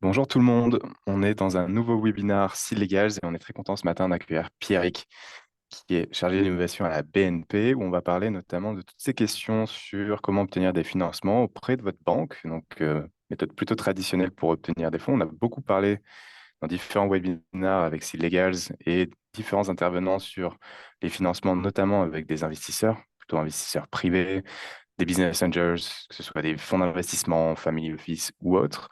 Bonjour tout le monde, on est dans un nouveau webinaire Legals et on est très content ce matin d'accueillir Pierrick qui est chargé d'innovation à la BNP où on va parler notamment de toutes ces questions sur comment obtenir des financements auprès de votre banque, donc méthode plutôt traditionnelle pour obtenir des fonds. On a beaucoup parlé dans différents webinaires avec Legals et différents intervenants sur les financements, notamment avec des investisseurs, plutôt investisseurs privés, des business angels, que ce soit des fonds d'investissement, family office ou autres.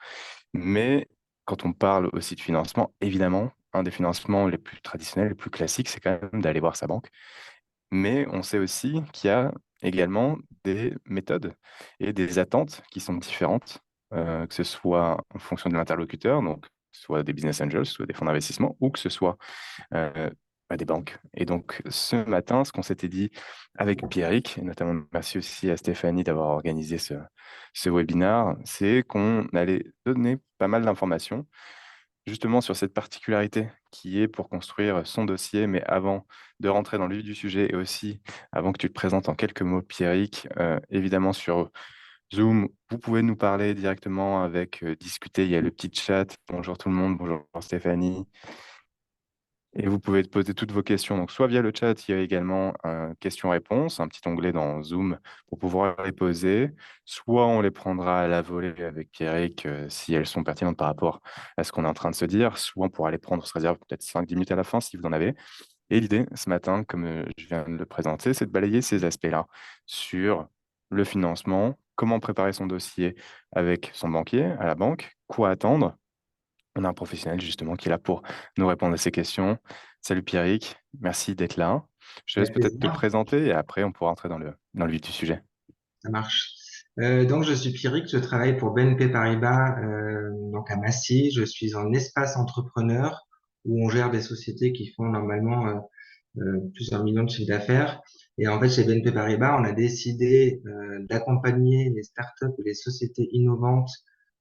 Mais quand on parle aussi de financement, évidemment, un des financements les plus traditionnels, les plus classiques, c'est quand même d'aller voir sa banque. Mais on sait aussi qu'il y a également des méthodes et des attentes qui sont différentes, que ce soit en fonction de l'interlocuteur, donc soit des business angels, soit des fonds d'investissement, ou que ce soit euh, des banques. Et donc, ce matin, ce qu'on s'était dit avec Pierrick, et notamment merci aussi à Stéphanie d'avoir organisé ce webinaire, c'est qu'on allait donner pas mal d'informations justement sur cette particularité qui est pour construire son dossier, mais avant de rentrer dans le vif du sujet et aussi avant que tu te présentes en quelques mots, Pierrick, évidemment sur Zoom, vous pouvez nous parler directement avec discuter, il y a le petit chat. Bonjour tout le monde, bonjour Stéphanie. Et vous pouvez poser toutes vos questions. Donc, soit via le chat, il y a également un question-réponse, un petit onglet dans Zoom pour pouvoir les poser. Soit on les prendra à la volée avec Pierrick si elles sont pertinentes par rapport à ce qu'on est en train de se dire. Soit on pourra les prendre, on se réserve peut-être 5-10 minutes à la fin si vous en avez. Et l'idée, ce matin, comme je viens de le présenter, c'est de balayer ces aspects-là sur le financement, comment préparer son dossier avec son banquier à la banque, quoi attendre. On a un professionnel justement qui est là pour nous répondre à ces questions. Salut Pierrick, merci d'être là. Je te laisse Avec peut-être te plaisir, présenter et après on pourra entrer dans le vif du sujet. ça marche. Donc, je suis Pierrick, je travaille pour BNP Paribas, donc à Massy. Je suis en espace entrepreneur où on gère des sociétés qui font normalement plusieurs millions de chiffres d'affaires. Et en fait, chez BNP Paribas, on a décidé d'accompagner les startups et les sociétés innovantes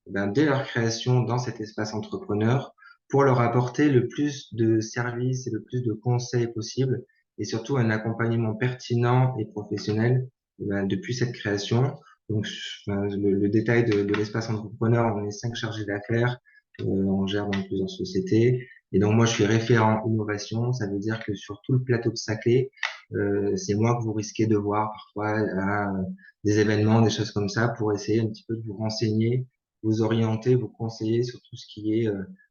dès leur création dans cet espace entrepreneur pour leur apporter le plus de services et le plus de conseils possible et surtout un accompagnement pertinent et professionnel depuis cette création. Donc, le détail de l'espace entrepreneur, on est 5 chargés d'affaires, on gère dans plusieurs sociétés. Et donc, moi, je suis référent innovation. Ça veut dire que sur tout le plateau de Saclay, c'est moi que vous risquez de voir parfois à des événements, des choses comme ça, pour essayer un petit peu de vous renseigner, vous orienter, vous conseiller sur tout ce qui est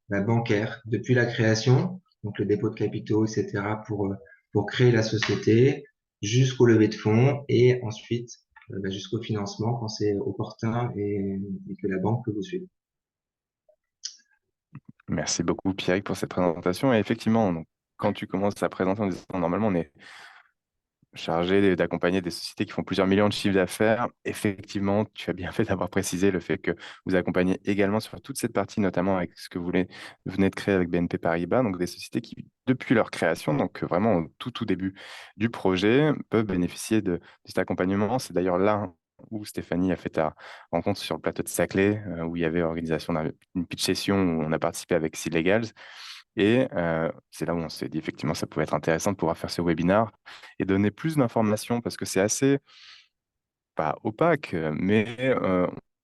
bancaire, depuis la création, donc le dépôt de capitaux, etc., pour créer la société, jusqu'au levée de fonds et ensuite jusqu'au financement quand c'est opportun et que la banque peut vous suivre. Merci beaucoup Pierrick pour cette présentation. Et effectivement, donc, quand tu commences à présenter en disant normalement on est chargé d'accompagner des sociétés qui font plusieurs millions de chiffres d'affaires. Effectivement, tu as bien fait d'avoir précisé le fait que vous accompagnez également sur toute cette partie, notamment avec ce que venez de créer avec BNP Paribas, donc des sociétés qui, depuis leur création, donc vraiment au tout début du projet, peuvent bénéficier de cet accompagnement. C'est d'ailleurs là où Stéphanie a fait ta rencontre sur le plateau de Saclay, où il y avait organisation d'une pitch session où on a participé avec Seed Legals. Et c'est là où on s'est dit, effectivement, ça pouvait être intéressant de pouvoir faire ce webinaire et donner plus d'informations parce que c'est assez, pas opaque, mais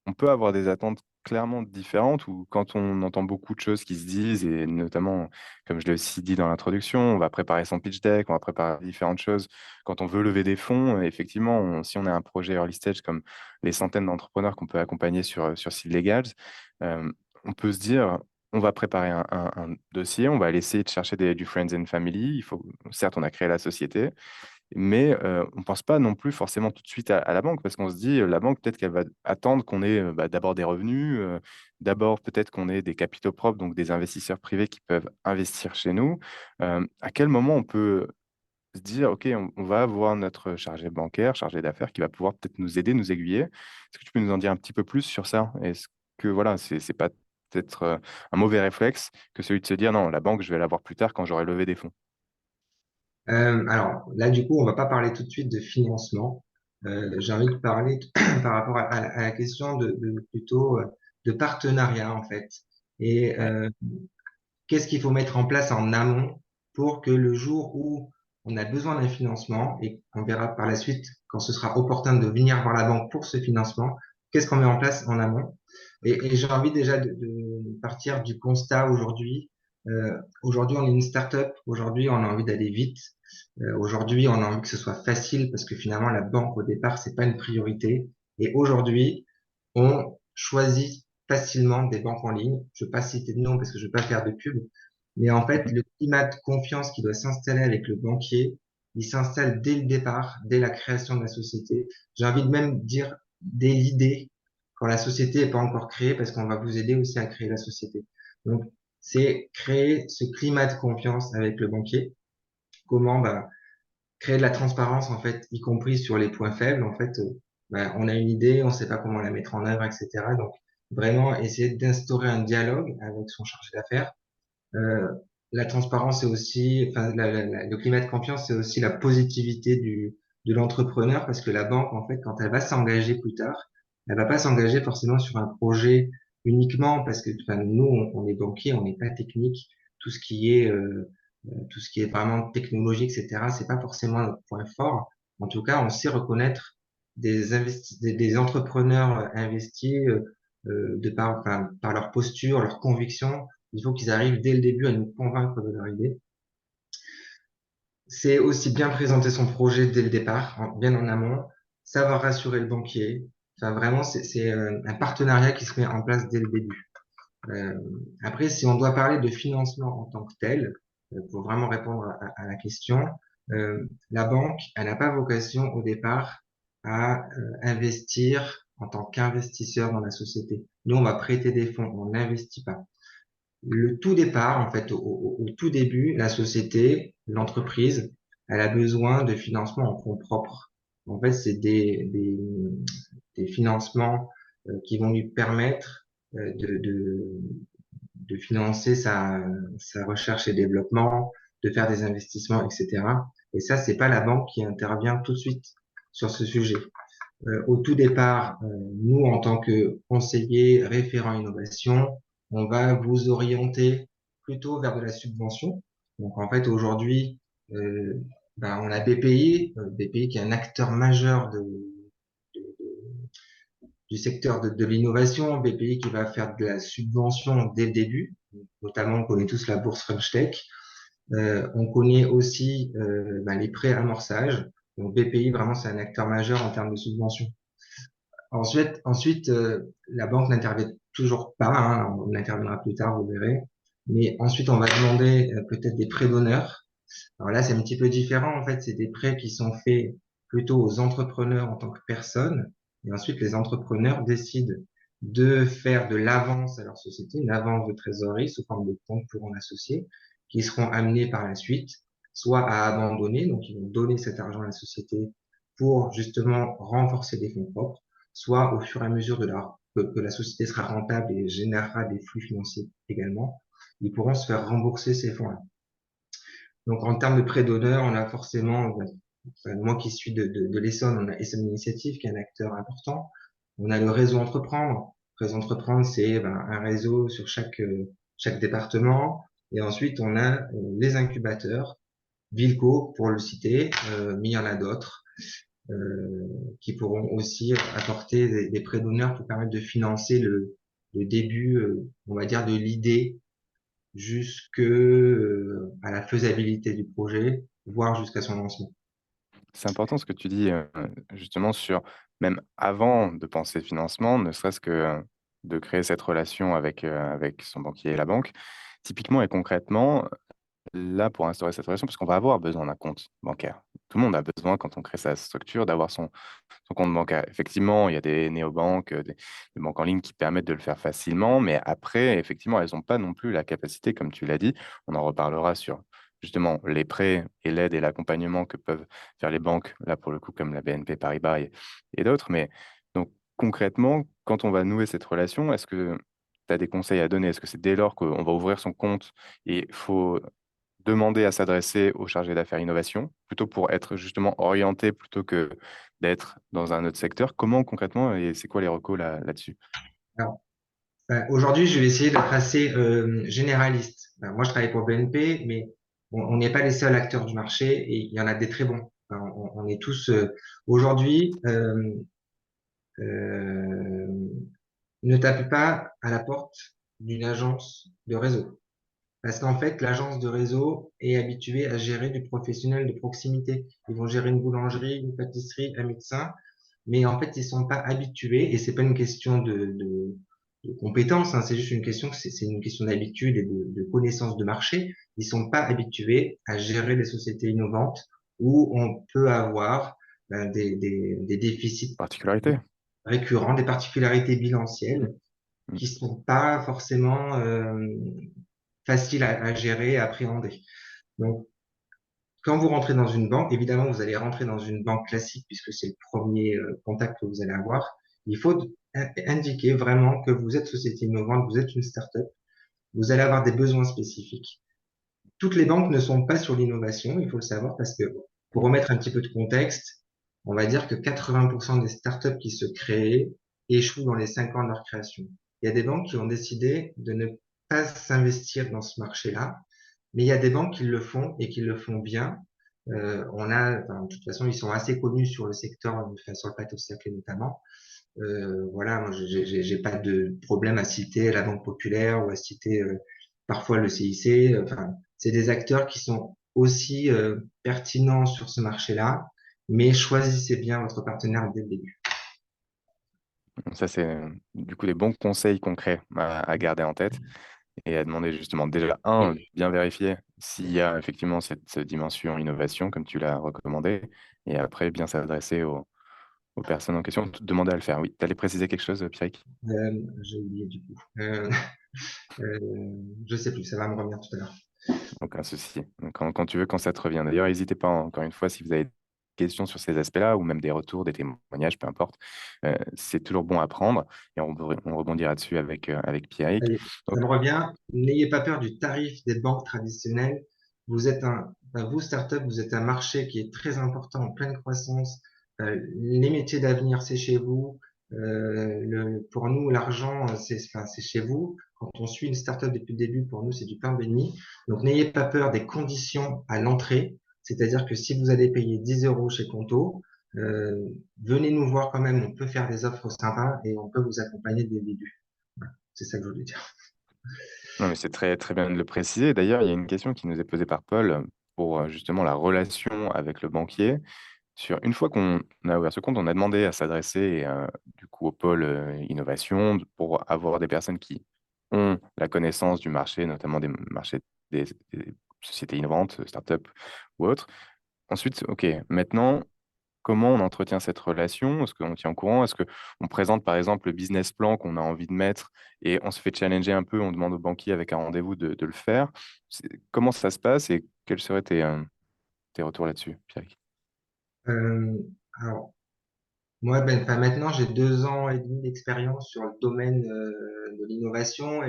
on peut avoir des attentes clairement différentes ou quand on entend beaucoup de choses qui se disent, et notamment, comme je l'ai aussi dit dans l'introduction, on va préparer son pitch deck, on va préparer différentes choses. Quand on veut lever des fonds, effectivement, si on a un projet early stage comme les centaines d'entrepreneurs qu'on peut accompagner sur Seed Legals, euh, on peut se dire, on va préparer un dossier, on va aller essayer de chercher du friends and family. Il faut, certes, on a créé la société, mais on ne pense pas non plus forcément tout de suite à la banque parce qu'on se dit, la banque, peut-être qu'elle va attendre qu'on ait d'abord des revenus, d'abord peut-être qu'on ait des capitaux propres, donc des investisseurs privés qui peuvent investir chez nous. À quel moment on peut se dire, OK, on va avoir notre chargé bancaire, chargé d'affaires qui va pouvoir peut-être nous aider, nous aiguiller. Est-ce que tu peux nous en dire un petit peu plus sur ça? Est-ce que voilà, c'est pas peut-être un mauvais réflexe que celui de se dire, non, la banque, je vais l'avoir plus tard quand j'aurai levé des fonds. Alors là, du coup, on va pas parler tout de suite de financement. J'ai envie de parler par rapport à la question plutôt de partenariat en fait. Et Ouais. qu'est-ce qu'il faut mettre en place en amont pour que le jour où on a besoin d'un financement et on verra par la suite quand ce sera opportun de venir voir la banque pour ce financement, qu'est-ce qu'on met en place en amont. Et j'ai envie déjà de partir du constat aujourd'hui. Aujourd'hui, on est une start-up. Aujourd'hui, on a envie d'aller vite. Aujourd'hui, on a envie que ce soit facile parce que finalement, la banque au départ, c'est pas une priorité. Et aujourd'hui, on choisit facilement des banques en ligne. Je ne veux pas citer de nom parce que je ne veux pas faire de pub. Mais en fait, le climat de confiance qui doit s'installer avec le banquier, il s'installe dès le départ, dès la création de la société. J'ai envie de même dire dès l'idée, quand la société n'est pas encore créée, parce qu'on va vous aider aussi à créer la société. Donc, c'est créer ce climat de confiance avec le banquier. Comment? Bah, créer de la transparence, en fait, y compris sur les points faibles. En fait, bah, on a une idée, on ne sait pas comment la mettre en œuvre, etc. Donc, vraiment essayer d'instaurer un dialogue avec son chargé d'affaires. Euh, la transparence, c'est aussi, enfin, le climat de confiance, c'est aussi la positivité de l'entrepreneur, parce que la banque, en fait, quand elle va s'engager plus tard, elle va pas s'engager forcément sur un projet uniquement parce que, enfin, nous, on est banquier, on n'est pas technique. Tout ce qui est, tout ce qui est vraiment technologique, etc., c'est pas forcément notre point fort. En tout cas, on sait reconnaître des entrepreneurs investis enfin, par leur posture, leur conviction. Il faut qu'ils arrivent dès le début à nous convaincre de leur idée. C'est aussi bien présenter son projet dès le départ, bien en amont, savoir rassurer le banquier. Enfin, vraiment, c'est un partenariat qui se met en place dès le début. Euh, Après, si on doit parler de financement en tant que tel, pour vraiment répondre à la question, la banque, elle n'a pas vocation au départ à investir en tant qu'investisseur dans la société. Nous, on va prêter des fonds, on n'investit pas. Le tout départ, en fait, au tout début, la société, l'entreprise, elle a besoin de financement en fonds propres. En fait, c'est des financements qui vont lui permettre de financer sa recherche et développement, de faire des investissements, etc. Et ça, c'est pas la banque qui intervient tout de suite sur ce sujet. Au tout départ, nous, en tant que conseiller référent innovation, on va vous orienter plutôt vers de la subvention. Donc, en fait, aujourd'hui, euh, on a BPI, BPI qui est un acteur majeur du secteur de l'innovation, BPI qui va faire de la subvention dès le début, notamment on connaît tous la bourse French Tech. On connaît aussi les prêts amorçage. Donc BPI, vraiment, c'est un acteur majeur en termes de subvention. Ensuite, la banque n'intervient toujours pas, hein, on interviendra plus tard, vous verrez. Mais ensuite, on va demander peut-être des prêts d'honneur. Alors là, c'est un petit peu différent. En fait, c'est des prêts qui sont faits plutôt aux entrepreneurs en tant que personnes. Et ensuite, les entrepreneurs décident de faire de l'avance à leur société, une avance de trésorerie sous forme de compte courant associé, qui seront amenés par la suite, soit à abandonner, donc ils vont donner cet argent à la société pour justement renforcer des fonds propres, soit au fur et à mesure que la société sera rentable et générera des flux financiers également, ils pourront se faire rembourser ces fonds-là. Donc, en termes de prêt d'honneur, on a forcément, moi qui suis de l'Essonne, on a Essonne Initiative qui est un acteur important. On a le réseau Entreprendre. Le réseut Entreprendre, c'est un réseau sur chaque département. Et ensuite, on a les incubateurs, Vilco pour le citer, mais il y en a d'autres qui pourront aussi apporter des prêts d'honneur pour permettre de financer le début, on va dire, de l'idée jusque à la faisabilité du projet, voire jusqu'à son lancement. C'est important ce que tu dis, justement sur même avant de penser financement, ne serait-ce que, de créer cette relation avec son banquier et la banque. Typiquement et concrètement, là, pour instaurer cette relation, parce qu'on va avoir besoin d'un compte bancaire. Tout le monde a besoin, quand on crée sa structure, d'avoir son compte bancaire. Effectivement, il y a des néobanques, des banques en ligne qui permettent de le faire facilement, mais après, effectivement, elles n'ont pas non plus la capacité, comme tu l'as dit, on en reparlera sur justement les prêts et l'aide et l'accompagnement que peuvent faire les banques, là pour le coup, comme la BNP Paribas et d'autres. Mais donc concrètement, quand on va nouer cette relation, est-ce que tu as des conseils à donner? Est-ce que c'est dès lors qu'on va ouvrir son compte et il faut demander à s'adresser au chargé d'affaires innovation, plutôt pour être justement orienté plutôt que d'être dans un autre secteur? Comment concrètement et c'est quoi les recos là-dessus? Alors, aujourd'hui, je vais essayer d'être assez généraliste. Moi, je travaille pour BNP, mais on n'est pas les seuls acteurs du marché et il y en a des très bons. On est tous aujourd'hui. ne tapez pas à la porte d'une agence de réseau. Parce qu'en fait, l'agence de réseau est habituée à gérer du professionnel de proximité. Ils vont gérer une boulangerie, une pâtisserie, un médecin, mais en fait, ils sont pas habitués, et c'est pas une question de compétence, hein, c'est juste une question, c'est une question d'habitude et de connaissance de marché. Ils sont pas habitués à gérer des sociétés innovantes où on peut avoir des déficits Particularité. récurrents, des particularités bilancielles Mm. qui sont pas forcément faciles à gérer et à appréhender. Donc, quand vous rentrez dans une banque, évidemment, vous allez rentrer dans une banque classique puisque c'est le premier contact que vous allez avoir. Il faut indiquer vraiment que vous êtes société innovante, vous êtes une start-up, vous allez avoir des besoins spécifiques. Toutes les banques ne sont pas sur l'innovation, il faut le savoir, parce que pour remettre un petit peu de contexte, on va dire que 80% des startups qui se créent échouent dans les 5 ans de leur création. Il y a des banques qui ont décidé de ne pas s'investir dans ce marché-là, mais il y a des banques qui le font et qui le font bien. Enfin, de toute façon, ils sont assez connus sur le secteur, enfin, sur le plateau Saclay notamment. Voilà, moi, j'ai pas de problème à citer la Banque Populaire ou à citer parfois le CIC. Enfin, c'est des acteurs qui sont aussi pertinents sur ce marché-là, mais choisissez bien votre partenaire dès le début. Ça, c'est du coup des bons conseils concrets à garder en tête et à demander justement déjà, un, Et, bien vérifier s'il y a effectivement cette dimension innovation, comme tu l'as recommandé, et après, bien s'adresser aux personnes en question, demander à le faire. Oui, tu allais préciser quelque chose, Pierrick? j'ai oublié du coup. Je sais plus, ça va me revenir tout à l'heure. Aucun souci. Donc, quand tu veux, quand ça te revient. D'ailleurs, n'hésitez pas, encore une fois, si vous avez des questions sur ces aspects-là, ou même des retours, des témoignages, peu importe, c'est toujours bon à prendre, et on rebondira dessus avec Pierrick. Allez, Donc, ça me revient. N'ayez pas peur du tarif des banques traditionnelles. Enfin, vous, startup, vous êtes un marché qui est très important, en pleine croissance. Les métiers d'avenir, c'est chez vous. Pour nous, l'argent, enfin, c'est chez vous. Quand on suit une startup depuis le début, pour nous, c'est du pain béni. Donc, n'ayez pas peur des conditions à l'entrée. C'est-à-dire que si vous allez payer 10 euros chez Conto, euh, venez nous voir quand même. On peut faire des offres sympas et on peut vous accompagner dès le début. Voilà, c'est ça que je voulais dire. non, mais c'est très, très bien de le préciser. D'ailleurs, il y a une question qui nous est posée par Paul pour justement la relation avec le banquier. Une fois qu'on a ouvert ce compte, on a demandé à s'adresser du coup au pôle innovation pour avoir des personnes qui ont la connaissance du marché, notamment des marchés des sociétés innovantes, startups ou autres. Ensuite, OK, maintenant, comment on entretient cette relation? Est-ce qu'on tient au courant? Est-ce qu'on présente par exemple le business plan qu'on a envie de mettre et on se fait challenger un peu, on demande au banquier avec un rendez-vous de le faire? Comment ça se passe et quels seraient tes retours là-dessus, Pierre? Euh, alors, moi, enfin, maintenant, j'ai 2 ans et demi d'expérience sur le domaine de l'innovation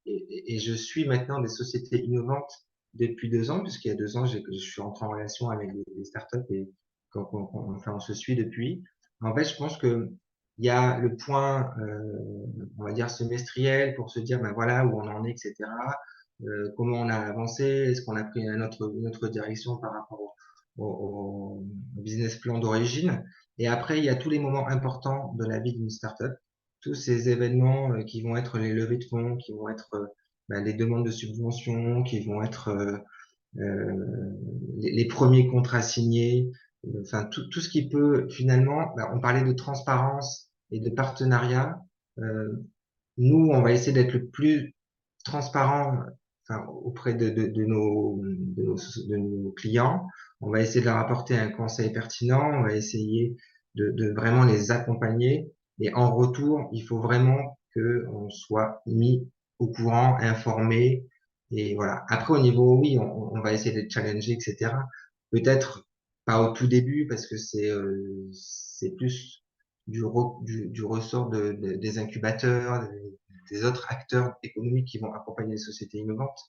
et je suis maintenant des sociétés innovantes depuis 2 ans, puisqu'il y a 2 ans, je suis entré en relation avec des startups et enfin, on se suit depuis. En fait, je pense que il y a le point, on va dire, semestriel pour se dire, ben voilà, où on en est, etc. Comment on a avancé, est-ce qu'on a pris une autre direction par rapport au business plan d'origine. Et après, il y a tous les moments importants de la vie d'une startup, tous ces événements qui vont être les levées de fonds, qui vont être les demandes de subventions, qui vont être les premiers contrats signés, enfin tout ce qui peut finalement, on parlait de transparence et de partenariat. Euh, Nous, on va essayer d'être le plus transparent, enfin, auprès de nos clients. On va essayer de leur apporter un conseil pertinent. On va essayer de vraiment les accompagner. Et en retour, il faut vraiment que on soit mis au courant, informé. Et voilà. Après, au niveau, oui, on va essayer de les challenger, etc. Peut-être pas au tout début parce que c'est plus du ressort des incubateurs, des autres acteurs économiques qui vont accompagner les sociétés innovantes.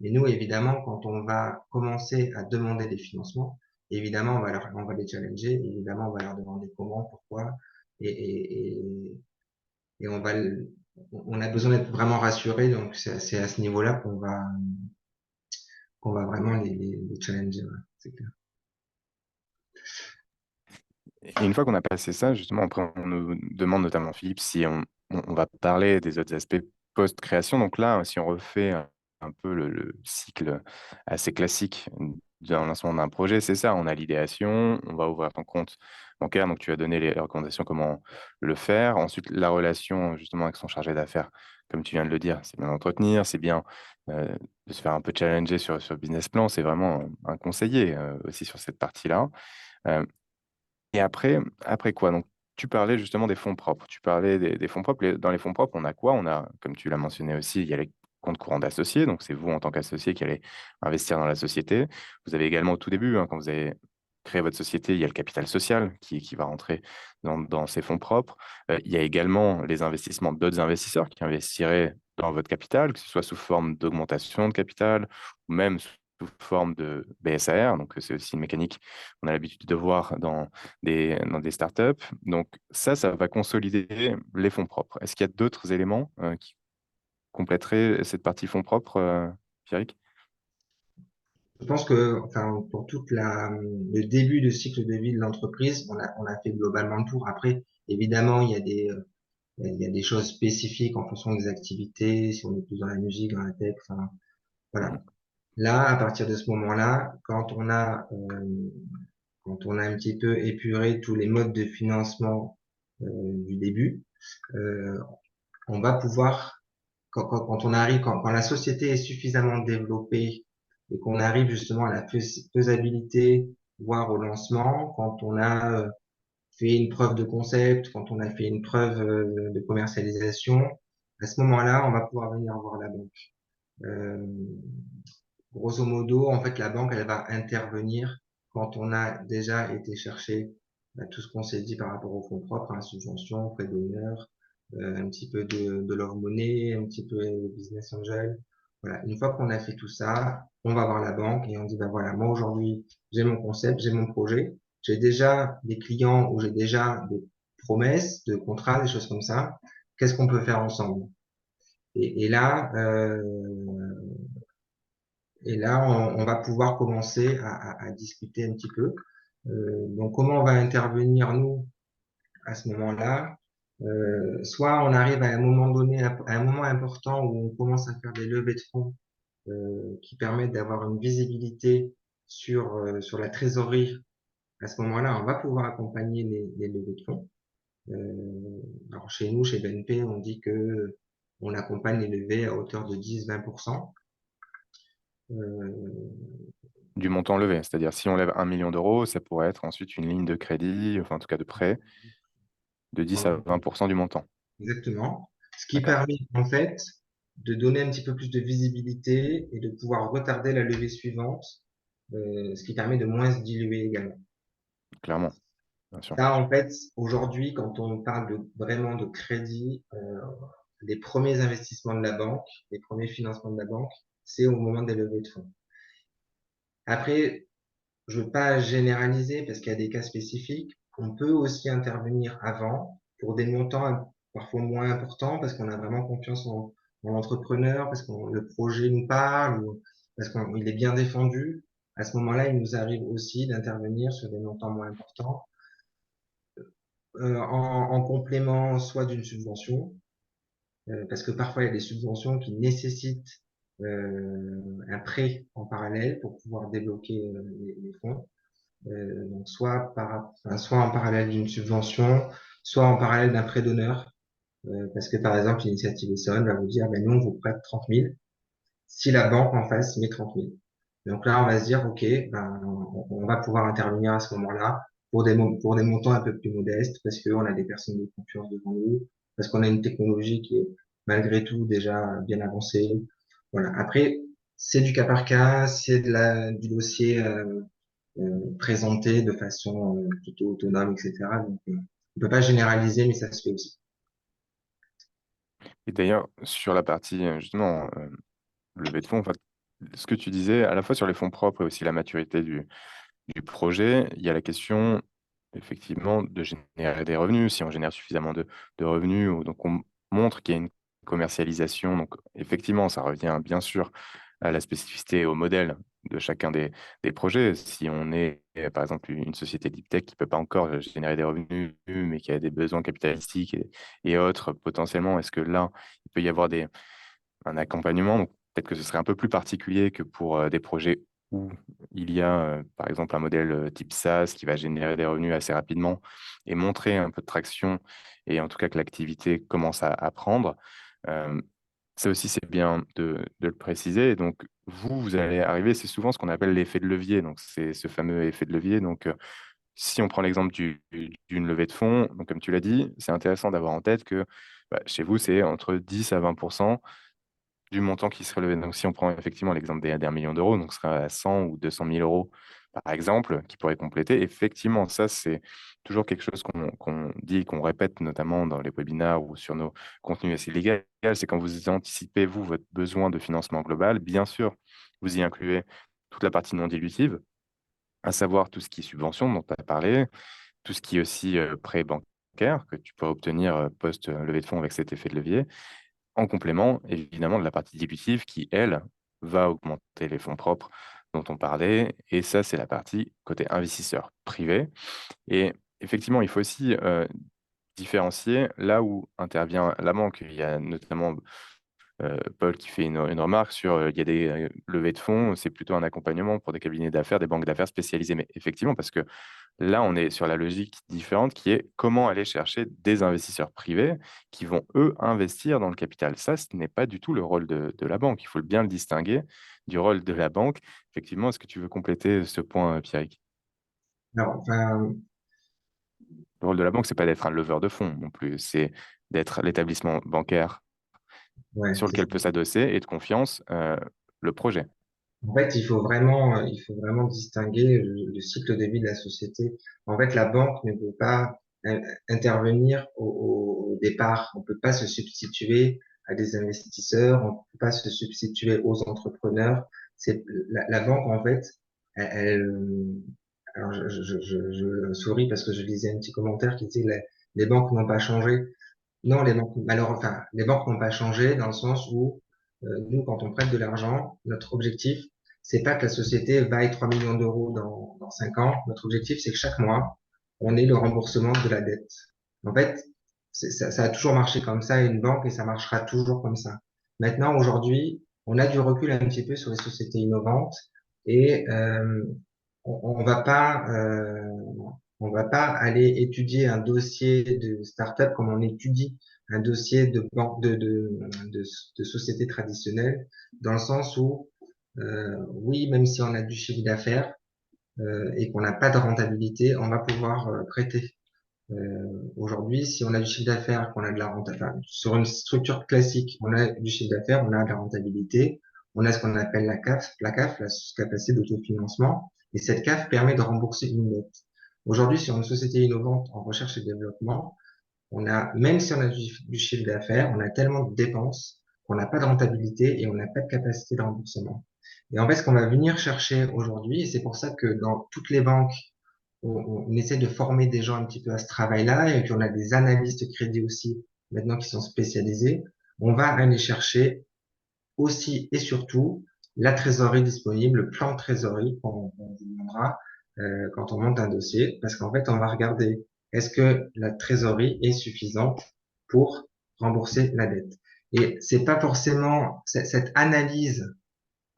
Mais nous, évidemment, quand on va commencer à demander des financements, évidemment, on va les challenger, évidemment, on va leur demander comment, pourquoi, et, et, et, et on a besoin d'être vraiment rassuré, donc c'est à ce niveau-là qu'on va vraiment les challenger, ouais, c'est clair. Et une fois qu'on a passé ça, justement, après, on nous demande notamment, Philippe, si on va parler des autres aspects post-création. Donc là, si on refait un peu le cycle assez classique d'un lancement d'un projet, c'est ça. On a l'idéation, on va ouvrir ton compte bancaire. Donc tu as donné les recommandations comment le faire. Ensuite, la relation justement avec son chargé d'affaires, comme tu viens de le dire, c'est bien d'entretenir, c'est bien euh, de se faire un peu challenger sur le business plan. C'est vraiment un conseiller aussi sur cette partie-là. Euh, et après quoi? Donc, tu parlais justement des fonds propres. Tu parlais des fonds propres. Dans les fonds propres, on a quoi? On a, comme tu l'as mentionné aussi, il y a les comptes courants d'associés. Donc, c'est vous en tant qu'associé qui allez investir dans la société. Vous avez également au tout début, hein, quand vous avez créé votre société, il y a le capital social qui va rentrer dans ces fonds propres. Il y a également les investissements d'autres investisseurs qui investiraient dans votre capital, que ce soit sous forme d'augmentation de capital ou même sous forme de BSAR. Donc, c'est aussi une mécanique qu'on a l'habitude de voir dans des startups. Donc ça va consolider les fonds propres. Est-ce qu'il y a d'autres éléments qui compléteraient cette partie fonds propres, Pierrick? Je pense que, enfin, pour le début de cycle de vie de l'entreprise, on a fait globalement le tour. Après, évidemment, il y a des choses spécifiques en fonction des activités, si on est plus dans la musique, dans la tech, enfin, voilà. Mhm. Là, à partir de ce moment-là, quand on a un petit peu épuré tous les modes de financement du début, euh, on va pouvoir, quand on arrive, quand la société est suffisamment développée et qu'on arrive justement à la faisabilité, voire au lancement, quand on a fait une preuve de concept, quand on a fait une preuve de commercialisation, à ce moment-là, on va pouvoir venir voir la banque. Euh, Grosso modo, en fait, la banque, elle va intervenir quand on a déjà été chercher tout ce qu'on s'est dit par rapport aux fonds propres, hein, subventions, prêts d'honneur, un petit peu de leur monnaie, un petit peu de business angel. Voilà. Une fois qu'on a fait tout ça, on va voir la banque et on dit, ben voilà, moi aujourd'hui, j'ai mon concept, j'ai mon projet, j'ai déjà des clients ou j'ai déjà des promesses de contrats, des choses comme ça. Qu'est-ce qu'on peut faire ensemble? Et là, on va pouvoir commencer à discuter un petit peu. Donc, comment on va intervenir, nous, à ce moment-là? Soit on arrive à un moment donné, à un moment important où on commence à faire des levées de fonds qui permettent d'avoir une visibilité sur la trésorerie. À ce moment-là, on va pouvoir accompagner les levées de fonds. Alors, chez nous, chez BNP, on dit que on accompagne les levées à hauteur de 10-20%. Euh, Du montant levé, c'est-à-dire si on lève 1 million d'euros, ça pourrait être ensuite une ligne de crédit, enfin en tout cas de prêt, de 10 à 20% du montant. Exactement. Ce qui D'accord, permet en fait de donner un petit peu plus de visibilité et de pouvoir retarder la levée suivante, ce qui permet de moins se diluer également. clairement, bien sûr. Ça, en fait, aujourd'hui, quand on parle vraiment de crédit, les premiers investissements de la banque, les premiers financements de la banque, c'est au moment des levées de fonds. Après, je veux pas généraliser parce qu'il y a des cas spécifiques. On peut aussi intervenir avant pour des montants parfois moins importants parce qu'on a vraiment confiance en l'entrepreneur, parce que le projet nous parle, ou parce qu'il est bien défendu. À ce moment-là, il nous arrive aussi d'intervenir sur des montants moins importants en complément soit d'une subvention, parce que parfois il y a des subventions qui nécessitent un prêt en parallèle pour pouvoir débloquer les fonds. Donc soit en parallèle d'une subvention, soit en parallèle d'un prêt d'honneur, parce que par exemple l'initiative Essonne va vous dire, ben nous on vous prête 30 000, si la banque en face met 30 000. Donc là on va se dire, ok, ben on va pouvoir intervenir à ce moment-là pour des montants un peu plus modestes, parce qu'on a des personnes de confiance devant nous, parce qu'on a une technologie qui est malgré tout déjà bien avancée. Voilà. Après, c'est du cas par cas, c'est du dossier présenté de façon plutôt autonome, etc. Donc, on peut pas généraliser, mais ça se fait aussi. Et d'ailleurs, sur la partie justement levée de fonds, enfin, ce que tu disais, à la fois sur les fonds propres et aussi la maturité du projet, il y a la question effectivement de générer des revenus. Si on génère suffisamment de revenus, donc on montre qu'il y a une commercialisation. Donc effectivement, ça revient bien sûr à la spécificité et au modèle de chacun des projets. Si on est, par exemple, une société deep tech qui ne peut pas encore générer des revenus, mais qui a des besoins capitalistiques et autres, potentiellement, est-ce que là, il peut y avoir un accompagnement? Donc, peut-être que ce serait un peu plus particulier que pour des projets où il y a, par exemple, un modèle type SaaS qui va générer des revenus assez rapidement et montrer un peu de traction, et en tout cas que l'activité commence à prendre. Euh, Ça aussi, c'est bien de le préciser. Et donc, vous allez arriver, c'est souvent ce qu'on appelle l'effet de levier. Donc, c'est ce fameux effet de levier. Donc, si on prend l'exemple d'une levée de fonds, donc comme tu l'as dit, c'est intéressant d'avoir en tête que bah, chez vous, c'est entre 10 à 20% du montant qui serait levé. Donc, si on prend effectivement l'exemple d'un million d'euros, donc ce sera à 100 ou 200 000 euros, par exemple, qui pourrait compléter. Effectivement, ça, c'est toujours quelque chose qu'on dit, qu'on répète, notamment dans les webinaires ou sur nos contenus assez légaux. C'est quand vous anticipez, vous, votre besoin de financement global, bien sûr, vous y incluez toute la partie non dilutive, à savoir tout ce qui est subvention dont tu as parlé, tout ce qui est aussi prêt bancaire que tu peux obtenir post-levée de fonds avec cet effet de levier, en complément, évidemment, de la partie dilutive qui, elle, va augmenter les fonds propres dont on parlait. Et ça, c'est la partie côté investisseur privé. Et effectivement, il faut aussi différencier là où intervient la banque. Il y a notamment Paul qui fait une remarque sur il y a des levées de fonds, c'est plutôt un accompagnement pour des cabinets d'affaires, des banques d'affaires spécialisées. Mais effectivement, parce que là, on est sur la logique différente qui est comment aller chercher des investisseurs privés qui vont, eux, investir dans le capital. Ça, ce n'est pas du tout le rôle de la banque. Il faut bien le distinguer du rôle de la banque. Effectivement, est-ce que tu veux compléter ce point, Pierrick? Alors, enfin, Le rôle de la banque, c'est pas d'être un leveur de fonds non plus, c'est d'être l'établissement bancaire ouais, sur c'est lequel ça. peut s'adosser et de confiance le projet. En fait, il faut vraiment distinguer le cycle de vie de la société. En fait, la banque ne peut pas intervenir au départ. On peut pas se substituer à des investisseurs. On peut pas se substituer aux entrepreneurs. C'est la banque, en fait, alors je souris parce que je lisais un petit commentaire qui disait les banques n'ont pas changé. Non, les banques n'ont pas changé dans le sens où nous, quand on prête de l'argent, notre objectif, c'est pas que la société vaille 3 millions d'euros dans 5 ans. Notre objectif, c'est que chaque mois, on ait le remboursement de la dette. En fait, ça a toujours marché comme ça, une banque, et ça marchera toujours comme ça. Maintenant, aujourd'hui, on a du recul un petit peu sur les sociétés innovantes et on va pas on va pas aller étudier un dossier de start-up comme on étudie un dossier de banque de société traditionnelle, dans le sens où oui, même si on a du chiffre d'affaires et qu'on n'a pas de rentabilité, on va pouvoir prêter. Aujourd'hui, si on a du chiffre d'affaires, qu'on a de la rentabilité, enfin, sur une structure classique, on a du chiffre d'affaires, on a de la rentabilité, on a ce qu'on appelle la CAF, la capacité d'autofinancement, et cette CAF permet de rembourser une dette. Aujourd'hui, sur une société innovante en recherche et développement, on a, même si on a du chiffre d'affaires, on a tellement de dépenses qu'on n'a pas de rentabilité et on n'a pas de capacité de remboursement. Et en fait, ce qu'on va venir chercher aujourd'hui, et c'est pour ça que dans toutes les banques, on essaie de former des gens un petit peu à ce travail-là, et puis on a des analystes de crédit aussi maintenant qui sont spécialisés. On va aller chercher aussi et surtout la trésorerie disponible, le plan de trésorerie qu'on vous demandera quand on monte un dossier, parce qu'en fait, on va regarder est-ce que la trésorerie est suffisante pour rembourser la dette. Et c'est pas forcément cette analyse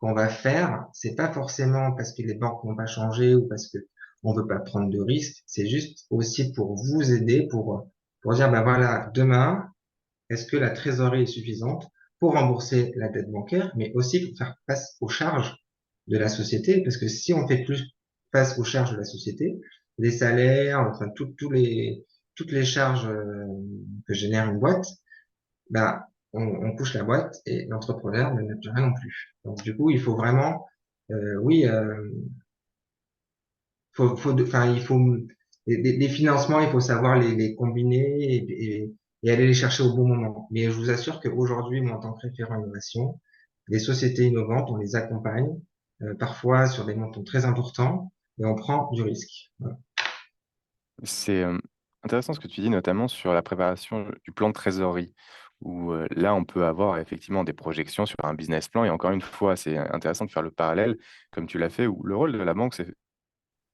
qu'on va faire, c'est pas forcément parce que les banques n'ont pas changé ou parce que on veut pas prendre de risques, c'est juste aussi pour vous aider, pour dire, ben voilà, demain, est-ce que la trésorerie est suffisante pour rembourser la dette bancaire, mais aussi pour faire face aux charges de la société, parce que si on fait plus face aux charges de la société, les salaires, enfin toutes les charges que génère une boîte, bah, on couche la boîte et l'entrepreneur ne n'a plus rien non plus. Donc du coup, il faut vraiment, oui, enfin, il faut les financements, il faut savoir les combiner et aller les chercher au bon moment. Mais je vous assure qu'aujourd'hui, moi, en tant que référent innovation, les sociétés innovantes, on les accompagne, parfois sur des montants très importants, et on prend du risque. Voilà. C'est intéressant ce que tu dis, notamment sur la préparation du plan de trésorerie, où là, on peut avoir effectivement des projections sur un business plan. Et encore une fois, c'est intéressant de faire le parallèle, comme tu l'as fait, où le rôle de la banque, c'est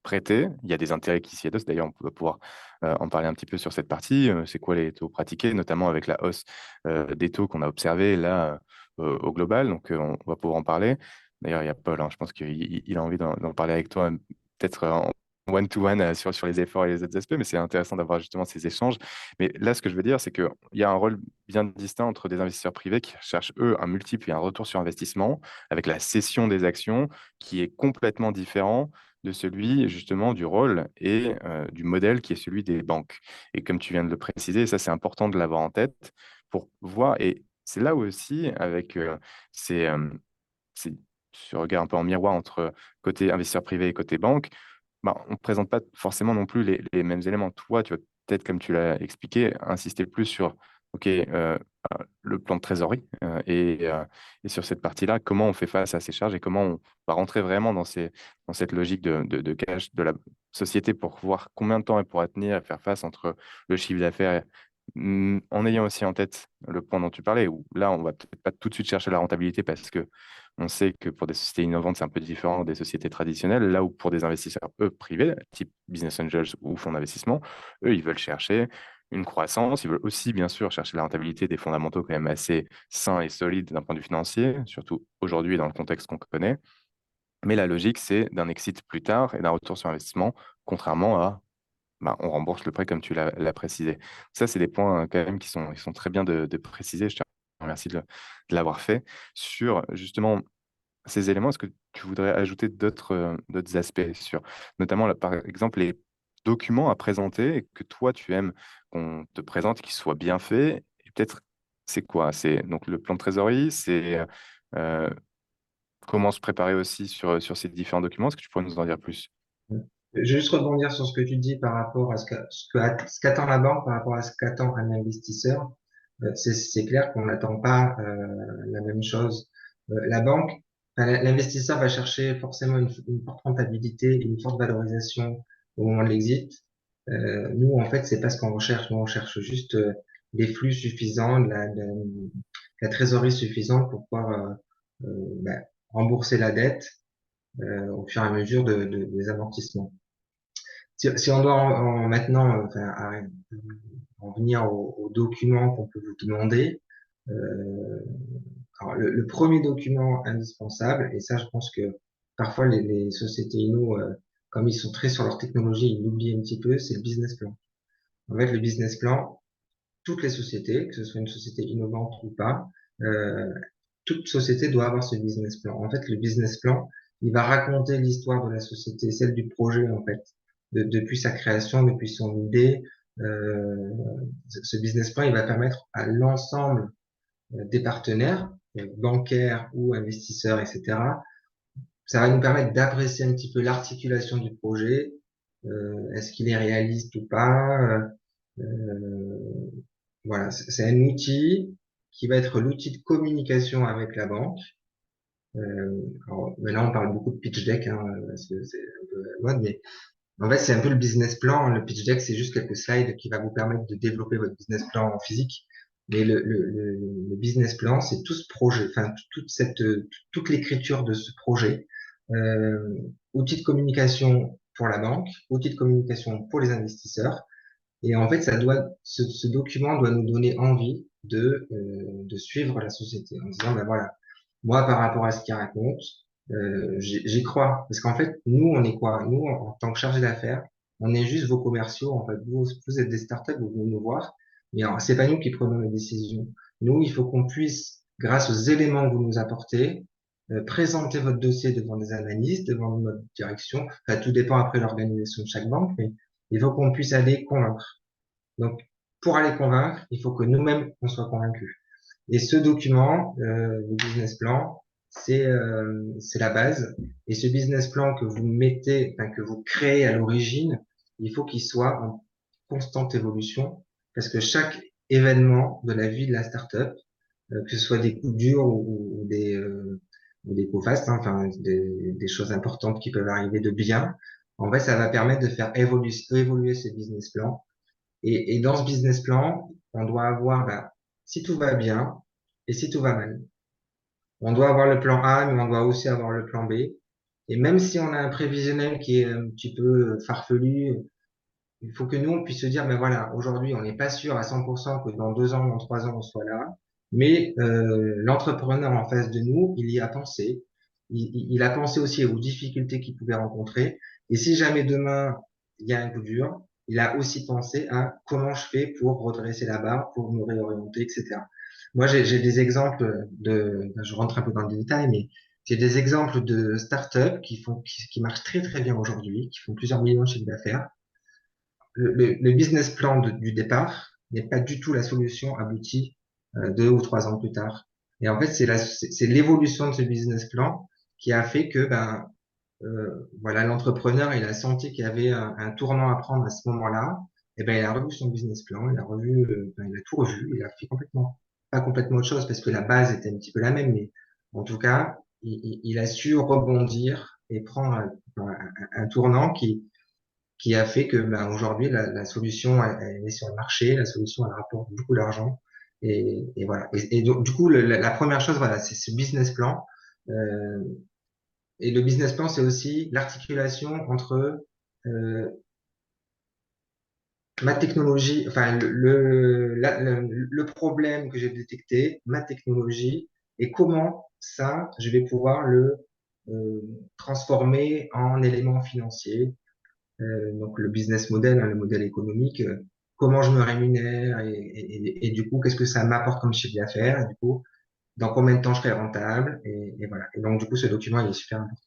prêter. Il y a des intérêts qui s'y adossent. D'ailleurs, on va pouvoir en parler un petit peu sur cette partie. C'est quoi les taux pratiqués, notamment avec la hausse des taux qu'on a observé là au global. Donc, on va pouvoir en parler. D'ailleurs, il y a Paul, hein, je pense qu'il a envie d'en parler avec toi, peut-être en one-to-one sur les efforts et les autres aspects, mais c'est intéressant d'avoir justement ces échanges. Mais là, ce que je veux dire, c'est qu'il y a un rôle bien distinct entre des investisseurs privés qui cherchent, eux, un multiple et un retour sur investissement, avec la cession des actions, qui est complètement différent de celui justement du rôle et du modèle qui est celui des banques. Et comme tu viens de le préciser, ça c'est important de l'avoir en tête pour voir, et c'est là aussi avec ces, c'est ce regard un peu en miroir entre côté investisseur privé et côté banque, bah, on ne présente pas forcément non plus les mêmes éléments. Toi, tu vas peut-être, comme tu l'as expliqué, insister plus sur OK, le plan de trésorerie et sur cette partie-là, comment on fait face à ces charges et comment on va rentrer vraiment dans cette logique de cash de la société pour voir combien de temps elle pourra tenir et faire face entre le chiffre d'affaires, en ayant aussi en tête le point dont tu parlais, où là, on va peut-être pas tout de suite chercher la rentabilité parce que on sait que pour des sociétés innovantes, c'est un peu différent des sociétés traditionnelles. Là où pour des investisseurs, eux, privés, type Business Angels ou fonds d'investissement, eux, ils veulent chercher une croissance. Ils veulent aussi, bien sûr, chercher la rentabilité des fondamentaux quand même assez sains et solides d'un point de vue financier, surtout aujourd'hui dans le contexte qu'on connaît. Mais la logique, c'est d'un exit plus tard et d'un retour sur investissement, contrairement à bah, on rembourse le prêt comme tu l'as précisé. Ça, c'est des points quand même qui sont très bien de préciser. Je te remercie de l'avoir fait. Sur justement ces éléments, est-ce que tu voudrais ajouter d'autres aspects sur, notamment, là, par exemple, les documents à présenter et que toi, tu aimes qu'on te présente, qu'ils soient bien faits? Et peut-être, c'est quoi? C'est donc le plan de trésorerie, c'est euh, comment se préparer aussi sur ces différents documents? Est-ce que tu pourrais nous en dire plus? Je vais juste rebondir sur ce que tu dis par rapport à ce qu'attend la banque par rapport à ce qu'attend un investisseur. C'est clair qu'on n'attend pas la même chose. La banque, l'investisseur va chercher forcément une forte rentabilité, une forte valorisation au moment de l'exit. Nous, en fait, c'est pas ce qu'on recherche. Nous, on cherche juste des flux suffisants, la trésorerie suffisante pour pouvoir ben, rembourser la dette au fur et à mesure des amortissements. Si on doit maintenant en venir aux documents qu'on peut vous demander, euh, alors le premier document indispensable, et ça je pense que parfois les sociétés inno, comme ils sont très sur leur technologie, ils l'oublient un petit peu, c'est le business plan. En fait, le business plan, toutes les sociétés, que ce soit une société innovante ou pas, euh, toute société doit avoir ce business plan. En fait, le business plan, il va raconter l'histoire de la société, celle du projet, en fait, depuis sa création, depuis son idée. Euh, ce business plan, il va permettre à l'ensemble des partenaires, bancaires ou investisseurs, etc. Ça va nous permettre d'apprécier un petit peu l'articulation du projet. Est-ce qu'il est réaliste ou pas? Voilà, c'est un outil qui va être l'outil de communication avec la banque. Alors, maintenant, on parle beaucoup de pitch deck, hein, parce que c'est un peu la mode, mais en fait, c'est un peu le business plan. Le pitch deck, c'est juste quelques slides qui va vous permettre de développer votre business plan en physique. Mais le business plan, c'est tout ce projet, enfin, toute l'écriture de ce projet. Euh, outil de communication pour la banque, outil de communication pour les investisseurs. Et en fait, ce document doit nous donner envie de suivre la société en disant, ben voilà, moi, par rapport à ce qu'il raconte, j'y crois. Parce qu'en fait, nous, on est quoi? Nous, en tant que chargé d'affaires, on est juste vos commerciaux. En fait, vous êtes des startups, vous venez nous voir. Mais c'est pas nous qui prenons les décisions. Nous, il faut qu'on puisse, grâce aux éléments que vous nous apportez, présenter votre dossier devant des analystes, devant notre direction. Enfin, tout dépend après de l'organisation de chaque banque, mais il faut qu'on puisse aller convaincre. Donc, pour aller convaincre, il faut que nous-mêmes, on soit convaincus. Et ce document, le business plan, c'est la base. Et ce business plan que vous mettez, enfin, que vous créez à l'origine, il faut qu'il soit en constante évolution parce que chaque événement de la vie de la startup, que ce soit des coups durs ou des coups fastes, hein, enfin des choses importantes qui peuvent arriver de bien, en fait, ça va permettre de faire évoluer ce business plan. Et dans ce business plan, on doit avoir bah, si tout va bien et si tout va mal. On doit avoir le plan A, mais on doit aussi avoir le plan B. Et même si on a un prévisionnel qui est un petit peu farfelu, il faut que nous, on puisse se dire, ben voilà, aujourd'hui, on n'est pas sûr à 100% que dans 2 ans, dans 3 ans, on soit là. Mais l'entrepreneur en face de nous, il y a pensé. Il a pensé aussi aux difficultés qu'il pouvait rencontrer. Et si jamais demain, il y a un coup dur, il a aussi pensé à comment je fais pour redresser la barre, pour me réorienter, etc. Moi, j'ai des exemples je rentre un peu dans le détail, mais j'ai des exemples de startups qui marchent très, très bien aujourd'hui, qui font plusieurs millions de chiffres d'affaires. Le business plan du départ n'est pas du tout la solution aboutie 2 ou 3 ans plus tard. Et en fait, c'est l'évolution de ce business plan qui a fait que voilà, l'entrepreneur, il a senti qu'il y avait un tournant à prendre à ce moment-là. Et ben, il a revu son business plan, il a revu, il a tout revu, il a fait pas complètement autre chose parce que la base était un petit peu la même, mais en tout cas, il a su rebondir et prendre un tournant qui a fait que aujourd'hui la solution elle est sur le marché, la solution elle rapporte beaucoup d'argent et voilà. Et donc du coup la première chose voilà c'est ce business plan. Euh, et le business plan c'est aussi l'articulation entre euh, ma technologie, enfin le problème que j'ai détecté, ma technologie et comment ça je vais pouvoir le euh, transformer en élément financier. Donc le business model, hein, le modèle économique, comment je me rémunère et du coup, qu'est-ce que ça m'apporte comme chiffre d'affaires, et du coup, dans combien de temps je serai rentable, et voilà. Et donc, du coup, ce document, il est super important.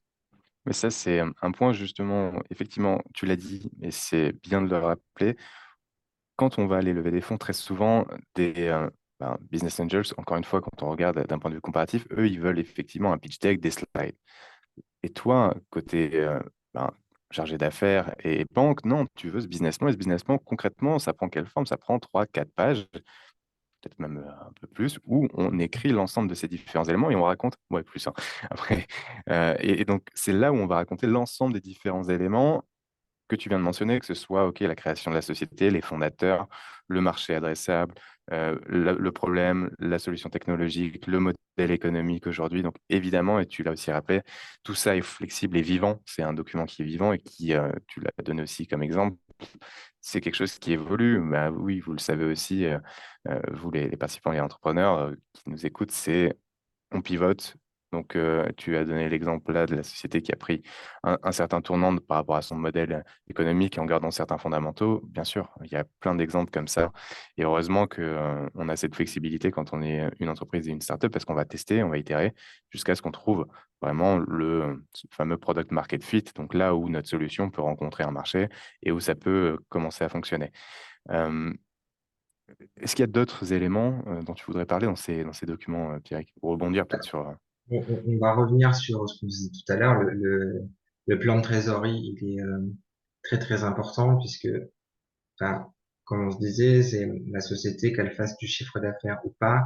Mais ça, c'est un point justement, effectivement, tu l'as dit, et c'est bien de le rappeler. Quand on va aller lever des fonds, très souvent, des business angels, encore une fois, quand on regarde d'un point de vue comparatif, eux, ils veulent effectivement un pitch deck, des slides. Et toi, côté ben, chargé d'affaires et banque, non, tu veux ce business plan. Et ce business plan, concrètement, ça prend quelle forme? Ça prend 3, 4 pages, peut-être même un peu plus, où on écrit l'ensemble de ces différents éléments et on raconte, ouais, plus, hein, après. Et donc, c'est là où on va raconter l'ensemble des différents éléments que tu viens de mentionner, que ce soit ok, la création de la société, les fondateurs, le marché adressable, le problème, la solution technologique, le modèle économique aujourd'hui. Donc évidemment, et tu l'as aussi rappelé, tout ça est flexible et vivant. C'est un document qui est vivant et qui, tu l'as donné aussi comme exemple, c'est quelque chose qui évolue. Bah, oui, vous le savez aussi, vous les participants, les entrepreneurs qui nous écoutent, c'est on pivote. Donc, tu as donné l'exemple là de la société qui a pris un certain tournant par rapport à son modèle économique en gardant certains fondamentaux. Bien sûr, il y a plein d'exemples comme ça. Et heureusement que, on a cette flexibilité quand on est une entreprise et une startup parce qu'on va tester, on va itérer jusqu'à ce qu'on trouve vraiment le ce fameux product market fit. Donc là où notre solution peut rencontrer un marché et où ça peut commencer à fonctionner. Euh, Est-ce qu'il y a d'autres éléments dont tu voudrais parler dans ces documents, Pierre, pour rebondir peut-être sur... On va revenir sur ce qu'on disait tout à l'heure. Le plan de trésorerie, il est très, très important puisque, enfin, comme on se disait, c'est la société, qu'elle fasse du chiffre d'affaires ou pas,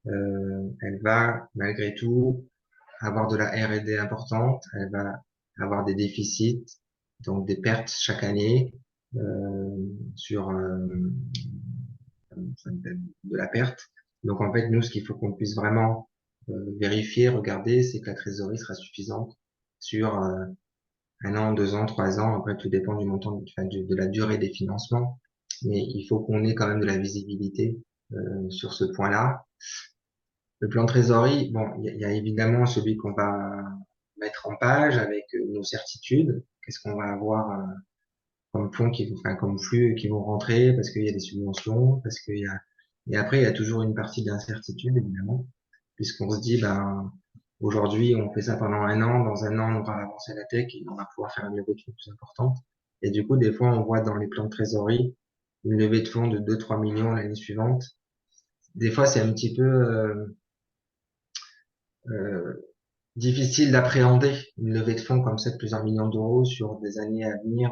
elle va, malgré tout, avoir de la R&D importante, elle va avoir des déficits, donc des pertes chaque année sur de la perte. Donc en fait, nous, ce qu'il faut qu'on puisse vraiment vérifier, regarder, c'est que la trésorerie sera suffisante sur 1 an, 2 ans, 3 ans. Après, tout dépend du montant, de la durée des financements. Mais il faut qu'on ait quand même de la visibilité sur ce point-là. Le plan de trésorerie, bon, il y a évidemment celui qu'on va mettre en page avec nos certitudes. Qu'est-ce qu'on va avoir comme fonds enfin, comme flux qui vont rentrer parce qu'il y a des subventions, parce qu'il y a, et après, il y a toujours une partie d'incertitude, évidemment, puisqu'on se dit, ben, aujourd'hui, on fait ça pendant 1 an, dans 1 an, on va avancer la tech et on va pouvoir faire une levée de fonds plus importante. Et du coup, des fois, on voit dans les plans de trésorerie une levée de fonds de 2, 3 millions l'année suivante. Des fois, c'est un petit peu, euh, difficile d'appréhender une levée de fonds comme ça de plusieurs millions d'euros sur des années à venir.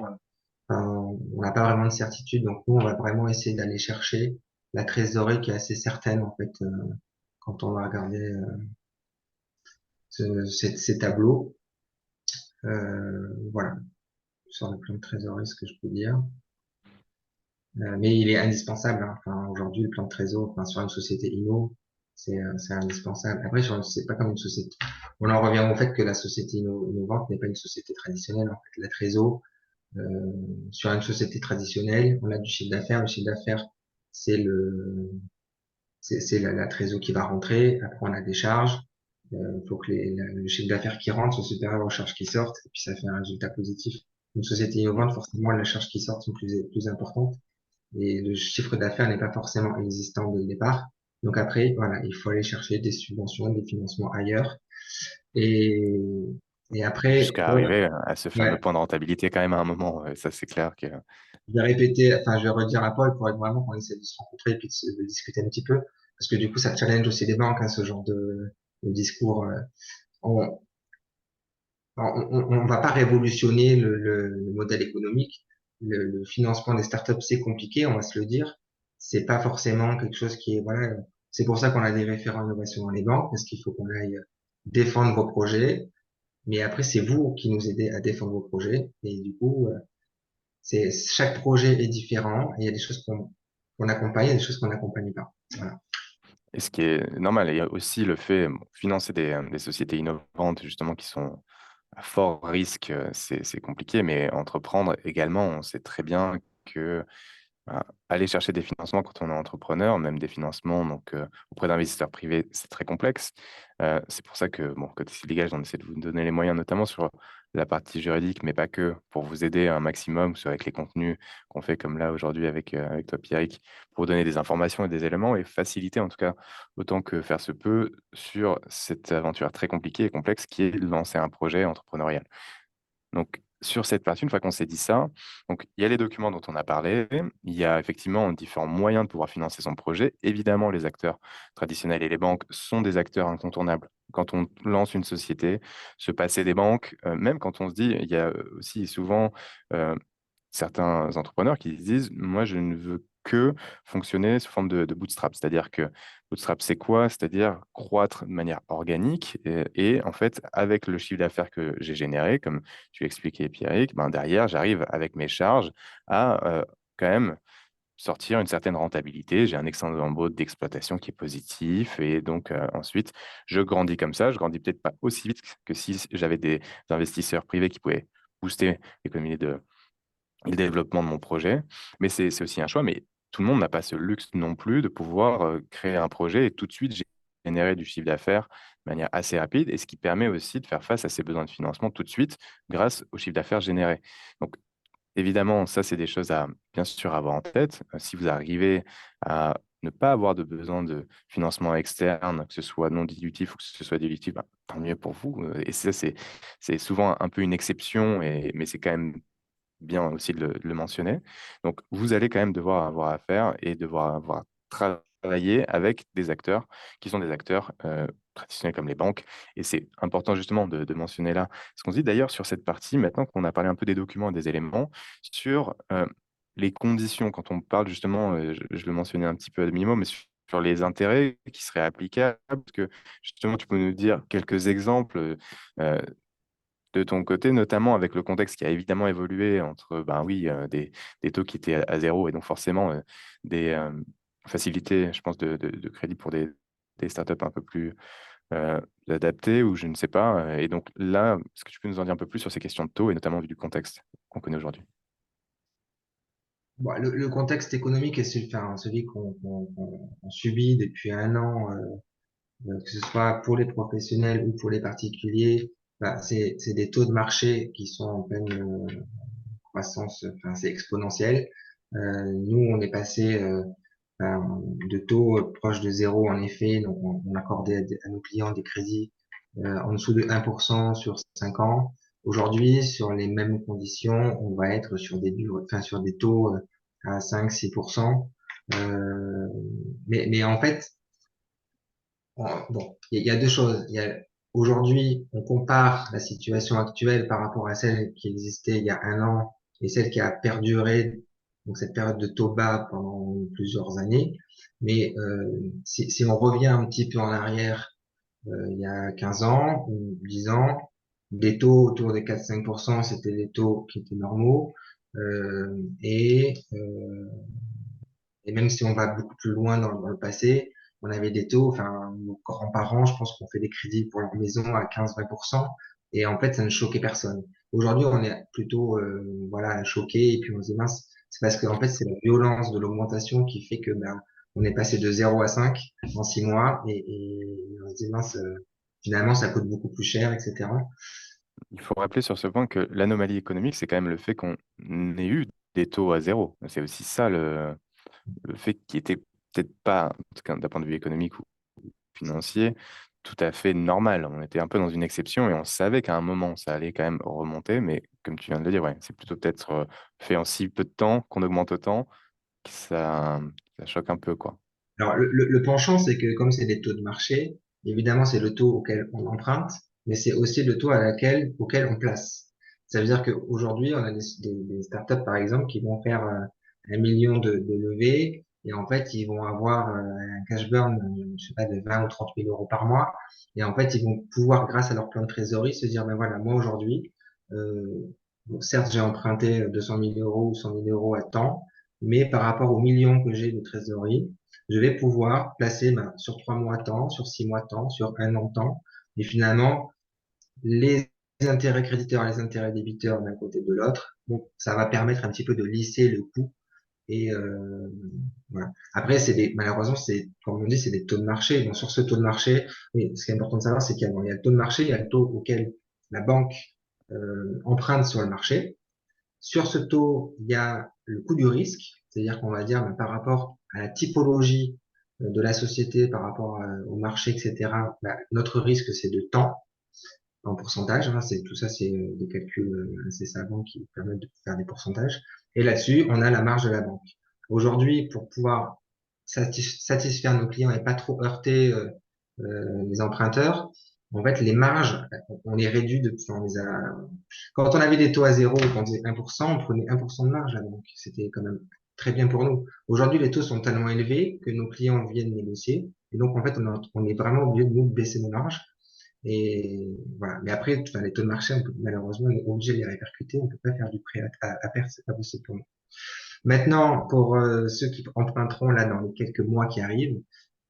Enfin, on n'a pas vraiment de certitude, donc nous, on va vraiment essayer d'aller chercher la trésorerie qui est assez certaine en fait quand on va regarder ces tableaux. Voilà, sur le plan de trésorerie, ce que je peux dire. Mais il est indispensable, hein. Enfin, aujourd'hui, le plan de trésor, enfin, sur une société c'est indispensable. Après, c'est pas comme une société. On en revient au fait que la société innovante n'est pas une société traditionnelle. En fait, la trésor, euh, sur une société traditionnelle, on a du chiffre d'affaires. Le chiffre d'affaires, c'est c'est la trésor qui va rentrer. Après, on a des charges. Il faut que le chiffre d'affaires qui rentre soit supérieur aux charges qui sortent, et puis ça fait un résultat positif. Une société innovante, forcément, les charges qui sortent sont plus importantes et le chiffre d'affaires n'est pas forcément existant dès le départ. Donc après, voilà, il faut aller chercher des subventions, des financements ailleurs. Et, et après, Jusqu'à bon, arriver à ce fameux ouais, point de rentabilité quand même à un moment. Ça, c'est clair que je vais répéter, enfin, je vais redire à Paul pour être vraiment qu'on essaie de se rencontrer et puis de discuter un petit peu. Parce que du coup, ça challenge aussi les banques, hein, ce genre de discours. On, on va pas révolutionner le modèle économique. Le financement des startups, c'est compliqué, on va se le dire. C'est pas forcément quelque chose qui est, voilà. C'est pour ça qu'on a des référents innovation dans les banques, parce qu'il faut qu'on aille défendre vos projets. Mais après, c'est vous qui nous aidez à défendre vos projets. Et du coup, chaque projet est différent. Et il y a des choses qu'on accompagne, et des choses qu'on n'accompagne pas. Voilà. et ce qui est normal, il y a aussi le fait, bon, financer des sociétés innovantes, justement, qui sont à fort risque, c'est compliqué, mais entreprendre également, on sait très bien que aller chercher des financements quand on est entrepreneur, même des financements donc, auprès d'investisseurs privés, c'est très complexe. C'est pour ça que, bon, côté Légal, on essaie de vous donner les moyens, notamment sur la partie juridique, mais pas que, pour vous aider un maximum, que ce soit avec les contenus qu'on fait comme là aujourd'hui avec toi, Pierrick, pour vous donner des informations et des éléments et faciliter en tout cas autant que faire se peut sur cette aventure très compliquée et complexe qui est de lancer un projet entrepreneurial. Donc, sur cette partie, une fois qu'on s'est dit ça, donc il y a les documents dont on a parlé, il y a effectivement différents moyens de pouvoir financer son projet. Évidemment, les acteurs traditionnels et les banques sont des acteurs incontournables. Quand on lance une société, se passer des banques, même quand on se dit, il y a aussi souvent euh, certains entrepreneurs qui se disent, moi, je ne veux que fonctionner sous forme de bootstrap. C'est-à-dire que bootstrap, c'est quoi? C'est-à-dire croître de manière organique et en fait, avec le chiffre d'affaires que j'ai généré, comme tu expliquais, Pierrick, ben derrière, j'arrive avec mes charges à quand même sortir une certaine rentabilité. J'ai un excédent brut d'exploitation qui est positif et donc ensuite, je grandis comme ça. Je grandis peut-être pas aussi vite que si j'avais des investisseurs privés qui pouvaient booster l'économie et le développement de mon projet. Mais c'est aussi un choix. Mais tout le monde n'a pas ce luxe non plus de pouvoir créer un projet et tout de suite générer du chiffre d'affaires de manière assez rapide et ce qui permet aussi de faire face à ses besoins de financement tout de suite grâce au chiffre d'affaires généré. Donc, évidemment, ça, c'est des choses à bien sûr avoir en tête. Si vous arrivez à ne pas avoir de besoin de financement externe, que ce soit non dilutif ou que ce soit dilutif, ben, tant mieux pour vous. Et ça, c'est souvent un peu une exception, mais c'est quand même bien aussi de le mentionner. Donc, vous allez quand même devoir avoir affaire et devoir avoir travaillé avec des acteurs qui sont des acteurs traditionnels comme les banques. Et c'est important justement de mentionner là ce qu'on se dit d'ailleurs sur cette partie, maintenant qu'on a parlé un peu des documents et des éléments, sur les conditions, quand on parle justement, je le mentionnais un petit peu à minimum, mais sur les intérêts qui seraient applicables, parce que justement, tu peux nous dire quelques exemples de ton côté, notamment avec le contexte qui a évidemment évolué entre, ben oui, des taux qui étaient à zéro et donc forcément des facilités, je pense, de crédit pour des startups un peu plus adaptées ou je ne sais pas. Et donc là, est-ce que tu peux nous en dire un peu plus sur ces questions de taux et notamment du contexte qu'on connaît aujourd'hui? Bon, le contexte économique est celui, enfin, celui qu'on subit depuis un an. Que ce soit pour les professionnels ou pour les particuliers, bah, c'est des taux de marché qui sont en pleine croissance, enfin, c'est exponentiel. Nous, on est passé de taux proches de zéro, en effet, donc on accordait à nos clients des crédits en dessous de 1% sur 5 ans. Aujourd'hui, sur les mêmes conditions, on va être sur enfin, sur des taux à 5-6%. Euh, mais en fait, bon, il y a deux choses. Aujourd'hui, on compare la situation actuelle par rapport à celle qui existait il y a un an et celle qui a perduré, donc cette période de taux bas pendant plusieurs années. Mais si on revient un petit peu en arrière, il y a 15 ans ou 10 ans, des taux autour des 4-5%, c'était des taux qui étaient normaux. Et même si on va beaucoup plus loin dans le passé, on avait des taux, enfin, nos grands-parents, je pense qu'on fait des crédits pour leur maison à 15-20%, et en fait, ça ne choquait personne. Aujourd'hui, on est plutôt, voilà, choqué, et puis on se dit, mince, c'est parce que, en fait, c'est la violence de l'augmentation qui fait que, ben, on est passé de 0 à 5 en 6 mois, et on se dit, mince, finalement, ça coûte beaucoup plus cher, etc. Il faut rappeler sur ce point que l'anomalie économique, c'est quand même le fait qu'on ait eu des taux à zéro. C'est aussi ça le fait qui était peut-être pas, en tout cas d'un point de vue économique ou financier, tout à fait normal. On était un peu dans une exception et on savait qu'à un moment, ça allait quand même remonter. Mais comme tu viens de le dire, ouais, c'est plutôt peut-être fait en si peu de temps qu'on augmente autant que ça choque un peu, quoi. Alors, le penchant, c'est que comme c'est des taux de marché, évidemment, c'est le taux auquel on emprunte, mais c'est aussi le taux auquel on place. Ça veut dire qu'aujourd'hui, on a des startups, par exemple, qui vont faire 1 million de levées, et en fait, ils vont avoir un cash burn, je sais pas, de 20 ou 30 000 euros par mois. Et en fait, ils vont pouvoir, grâce à leur plan de trésorerie, se dire, ben voilà, moi aujourd'hui, bon, certes, j'ai emprunté 200 000 euros ou 100 000 euros à temps, mais par rapport aux millions que j'ai de trésorerie, je vais pouvoir placer sur 3 mois temps, sur 6 mois temps, sur 1 an temps. Et finalement, les intérêts créditeurs et les intérêts débiteurs d'un côté de l'autre, bon, ça va permettre un petit peu de lisser le coût. Et voilà. Après, malheureusement, comme on dit, c'est des taux de marché. Donc, sur ce taux de marché, oui, ce qui est important de savoir, c'est qu'il y a le taux de marché, il y a le taux auquel la banque emprunte sur le marché. Sur ce taux, il y a le coût du risque, c'est-à-dire qu'on va dire par rapport à la typologie de la société, par rapport au marché, etc., notre risque, c'est de temps en pourcentage. Hein, tout ça, c'est des calculs assez savants qui permettent de faire des pourcentages. Et là-dessus, on a la marge de la banque. Aujourd'hui, pour pouvoir satisfaire nos clients et pas trop heurter les emprunteurs, en fait, les marges, on les réduit enfin, quand on avait des taux à zéro, quand on disait 1%, on prenait 1% de marge à la banque. C'était quand même très bien pour nous. Aujourd'hui, les taux sont tellement élevés que nos clients viennent négocier. Et donc, en fait, on est vraiment obligé de nous baisser nos marges. Et voilà. Mais après, enfin, les taux de marché, malheureusement, on est obligé de les répercuter. On peut pas faire du prêt à perte, c'est pas possible pour nous. Maintenant, pour ceux qui emprunteront là dans les quelques mois qui arrivent,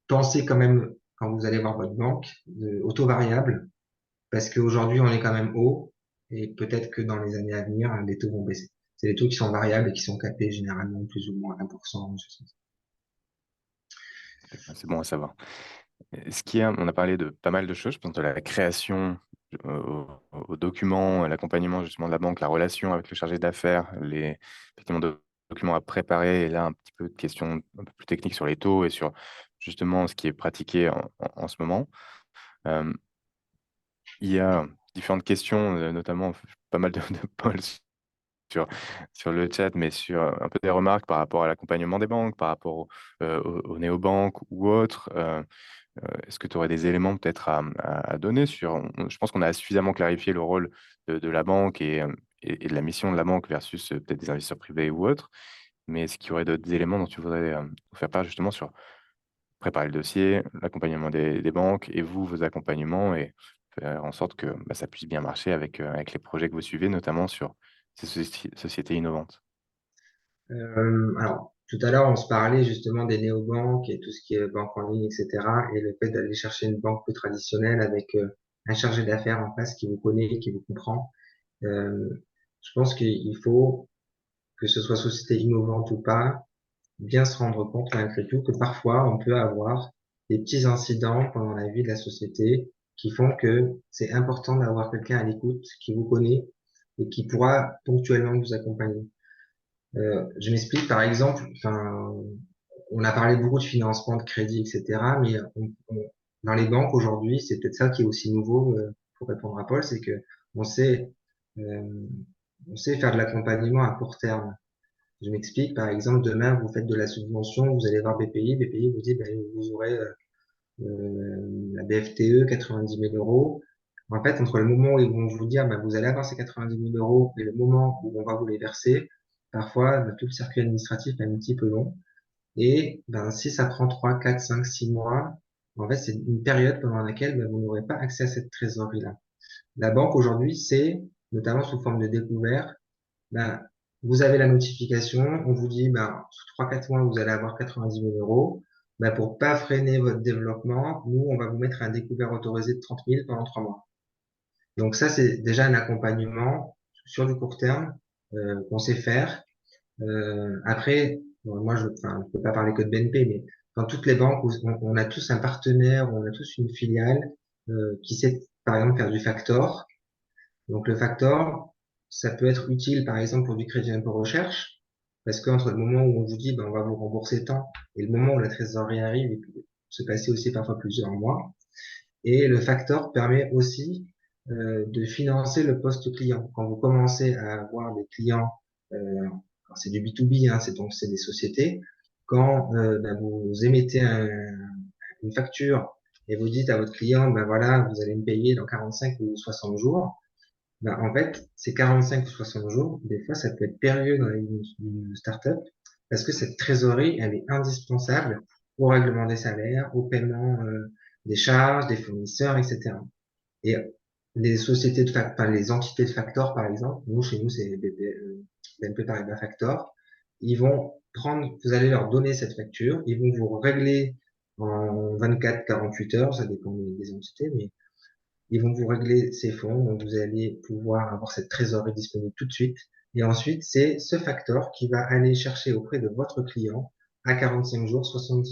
pensez quand même, quand vous allez voir votre banque, au taux variable, parce qu'aujourd'hui, on est quand même haut, et peut-être que dans les années à venir, les taux vont baisser. C'est les taux qui sont variables et qui sont capés généralement plus ou moins 1%. C'est bon à savoir. On a parlé de pas mal de choses, je pense de la création aux documents, l'accompagnement justement de la banque, la relation avec le chargé d'affaires, les effectivement, documents à préparer, et là un petit peu de questions un peu plus techniques sur les taux et sur justement ce qui est pratiqué en ce moment. Euh, il y a différentes questions, notamment pas mal de polls sur, sur le chat, mais sur un peu des remarques par rapport à l'accompagnement des banques, par rapport aux néobanques ou autres. Est-ce que tu aurais des éléments peut-être à donner sur... Je pense qu'on a suffisamment clarifié le rôle de la banque et de la mission de la banque versus peut-être des investisseurs privés ou autres. Mais est-ce qu'il y aurait d'autres éléments dont tu voudrais nous faire part justement sur préparer le dossier, l'accompagnement des banques et vous, vos accompagnements et faire en sorte que ça puisse bien marcher avec les projets que vous suivez, notamment sur ces sociétés innovantes? Alors, tout à l'heure, on se parlait justement des néobanques et tout ce qui est banque en ligne, etc. Et le fait d'aller chercher une banque plus traditionnelle avec un chargé d'affaires en face qui vous connaît, qui vous comprend. Euh, je pense qu'il faut, que ce soit société innovante ou pas, bien se rendre compte malgré tout que parfois on peut avoir des petits incidents pendant la vie de la société qui font que c'est important d'avoir quelqu'un à l'écoute qui vous connaît et qui pourra ponctuellement vous accompagner. Je m'explique, par exemple, enfin, on a parlé beaucoup de financement, de crédit, etc. Mais dans les banques aujourd'hui, c'est peut-être ça qui est aussi nouveau pour répondre à Paul, c'est que on sait, euh, on sait faire de l'accompagnement à court terme. Je m'explique, par exemple, demain, vous faites de la subvention, vous allez voir BPI, BPI vous dit, ben, vous aurez la BFTE, 90 000 euros. En fait, entre le moment où ils vont vous dire, ben, vous allez avoir ces 90 000 euros et le moment où on va vous les verser, parfois, ben, tout le circuit administratif est un petit peu long. Et ben, si ça prend 3, 4, 5, 6 mois, en fait, c'est une période pendant laquelle ben, vous n'aurez pas accès à cette trésorerie-là. La banque aujourd'hui, c'est, notamment sous forme de découvert, ben, vous avez la notification, on vous dit, ben, sous 3-4 mois, vous allez avoir 90 000 euros. Ben, pour pas freiner votre développement, nous, on va vous mettre un découvert autorisé de 30 000 pendant 3 mois. Donc ça, c'est déjà un accompagnement sur du court terme qu'on sait faire. Après, bon, moi, enfin, je peux pas parler que de BNP, mais dans toutes les banques, on a tous un partenaire, on a tous une filiale qui sait, par exemple, faire du factor. Donc le factor, ça peut être utile, par exemple, pour du crédit impôt recherche, parce qu'entre le moment où on vous dit, ben, on va vous rembourser tant, et le moment où la trésorerie arrive, il peut se passer aussi parfois plusieurs mois. Et le factor permet aussi de financer le poste client. Quand vous commencez à avoir des clients, c'est du B2B, hein, c'est des sociétés. Quand ben, vous émettez une facture et vous dites à votre client, ben voilà, vous allez me payer dans 45 ou 60 jours, ben, en fait, ces 45 ou 60 jours, des fois, ça peut être périlleux dans une startup parce que cette trésorerie, elle est indispensable au règlement des salaires, au paiement des charges, des fournisseurs, etc. Et les sociétés enfin, les entités de Factor, par exemple, nous, chez nous, c'est BNP Paribas Factor, ils vont prendre, vous allez leur donner cette facture, ils vont vous régler en 24-48 heures, ça dépend des entités, mais ils vont vous régler ces fonds, donc vous allez pouvoir avoir cette trésorerie disponible tout de suite. Et ensuite, c'est ce facteur qui va aller chercher auprès de votre client à 45 jours, 60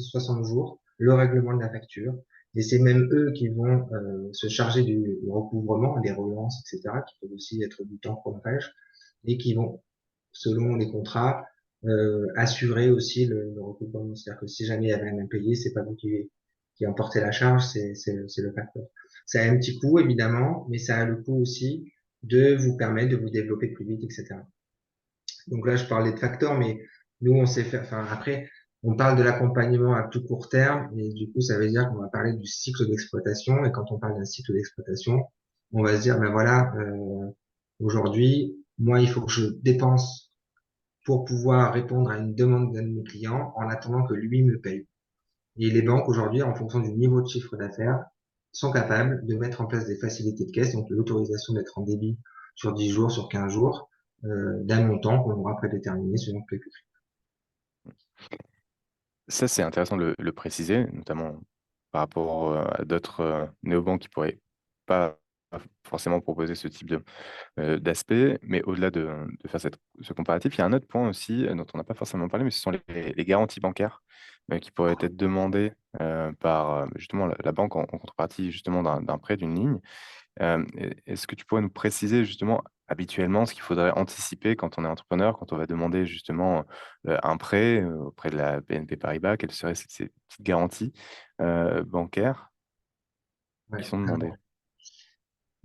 jours, le règlement de la facture. Et c'est même eux qui vont se charger du recouvrement, des relances, etc., qui peuvent aussi être du temps chronophage, et qui vont, selon les contrats, assurer aussi le recouvrement. C'est-à-dire que si jamais il y avait un impayé, c'est pas vous qui emportez la charge, c'est le facteur. Ça a un petit coût, évidemment, mais ça a le coût aussi de vous permettre de vous développer plus vite, etc. Donc là, je parlais de facteurs, mais nous, on sait faire, enfin, après, on parle de l'accompagnement à plus court terme, et du coup, ça veut dire qu'on va parler du cycle d'exploitation, et quand on parle d'un cycle d'exploitation, on va se dire, ben voilà, aujourd'hui, moi, il faut que je dépense pour pouvoir répondre à une demande d'un de mes clients en attendant que lui me paye. Et les banques aujourd'hui, en fonction du niveau de chiffre d'affaires, sont capables de mettre en place des facilités de caisse, donc l'autorisation d'être en débit sur 10 jours, sur 15 jours, d'un montant qu'on aura prédéterminé selon quelques critères. Ça, c'est intéressant de le préciser, notamment par rapport à d'autres néobanques qui pourraient pas forcément proposer ce type d'aspect. Mais au-delà de faire ce comparatif, il y a un autre point aussi dont on n'a pas forcément parlé, mais ce sont les garanties bancaires qui pourraient être demandées par justement la banque en contrepartie justement d'un prêt, d'une ligne. Est-ce que tu pourrais nous préciser justement habituellement ce qu'il faudrait anticiper quand on est entrepreneur, quand on va demander justement un prêt auprès de la BNP Paribas? Quelles seraient ces petites garanties bancaires qui Ouais. sont demandées?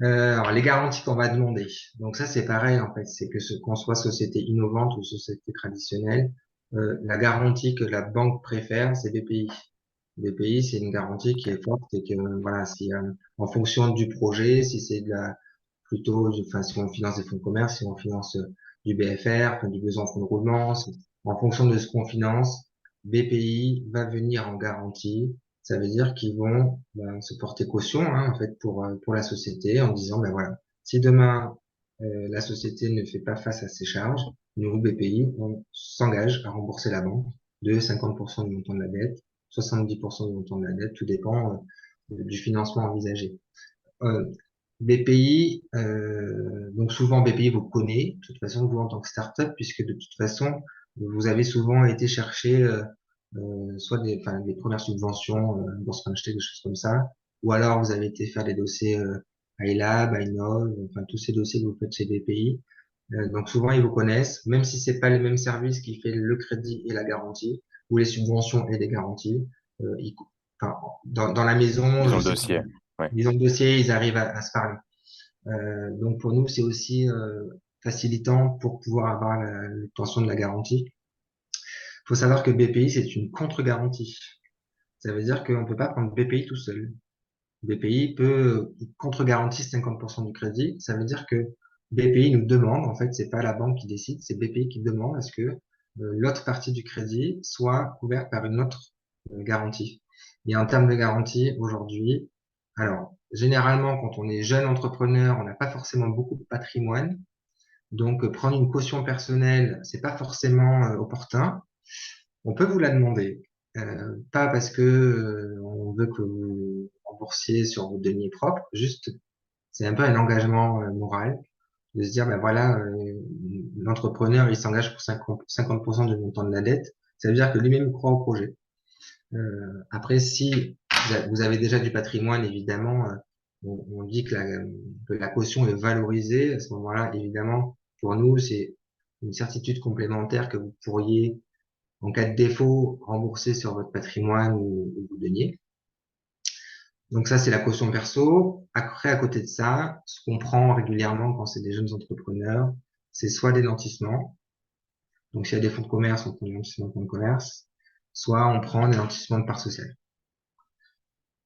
Alors, les garanties qu'on va demander. Donc ça, c'est pareil, en fait. C'est que qu'on soit société innovante ou société traditionnelle, la garantie que la banque préfère, c'est BPI. BPI, c'est une garantie qui Ok. est forte et que, voilà, si, en fonction du projet, si c'est de la, plutôt, enfin, si on finance des fonds de commerce, si on finance du BFR, enfin, du besoin en fonds de roulement, en fonction de ce qu'on finance, BPI va venir en garantie. Ça veut dire qu'ils vont ben, se porter caution, hein, en fait, pour la société en disant, ben voilà, si demain la société ne fait pas face à ses charges, nous, BPI, on s'engage à rembourser la banque de 50% du montant de la dette, 70% du montant de la dette, tout dépend du financement envisagé. Euh, BPI, donc souvent BPI vous connaît, de toute façon vous en tant que startup, puisque de toute façon vous avez souvent été chercher soit enfin, des premières subventions, Bourse Francheté, des choses comme ça, ou alors vous avez été faire des dossiers iLab, iNov, enfin tous ces dossiers que vous faites chez BPI. Donc souvent ils vous connaissent, même si c'est pas les mêmes services qui fait le crédit et la garantie, ou les subventions et les garanties. Enfin, dans la maison, Ils ont je le sais pas, dossier. Ouais. ils ont le dossier, ils arrivent à se parler. Donc pour nous, c'est aussi facilitant pour pouvoir avoir l'obtention de la garantie. Il faut savoir que BPI, c'est une contre-garantie. Ça veut dire qu'on ne peut pas prendre BPI tout seul. BPI peut contre-garantir 50% du crédit. Ça veut dire que BPI nous demande, en fait, c'est pas la banque qui décide, c'est BPI qui demande à ce que l'autre partie du crédit soit couverte par une autre garantie. Et en termes de garantie, aujourd'hui, alors, généralement, quand on est jeune entrepreneur, on n'a pas forcément beaucoup de patrimoine. Donc, prendre une caution personnelle, c'est pas forcément opportun. On peut vous la demander, pas parce que on veut que vous remboursiez sur vos deniers propres, juste c'est un peu un engagement moral de se dire, ben voilà, l'entrepreneur, il s'engage pour 50% du montant de la dette. Ça veut dire que lui-même croit au projet. Après, si vous avez déjà du patrimoine, évidemment, on dit que la caution est valorisée. À ce moment-là, évidemment, pour nous, c'est une certitude complémentaire que vous pourriez, en cas de défaut, rembourser sur votre patrimoine ou vos deniers. Donc ça, c'est la caution perso. Après, à côté de ça, ce qu'on prend régulièrement quand c'est des jeunes entrepreneurs, c'est soit des nantissements. Donc s'il y a des fonds de commerce, on prend des nantissements de fonds de commerce. Soit on prend des nantissements de parts sociales.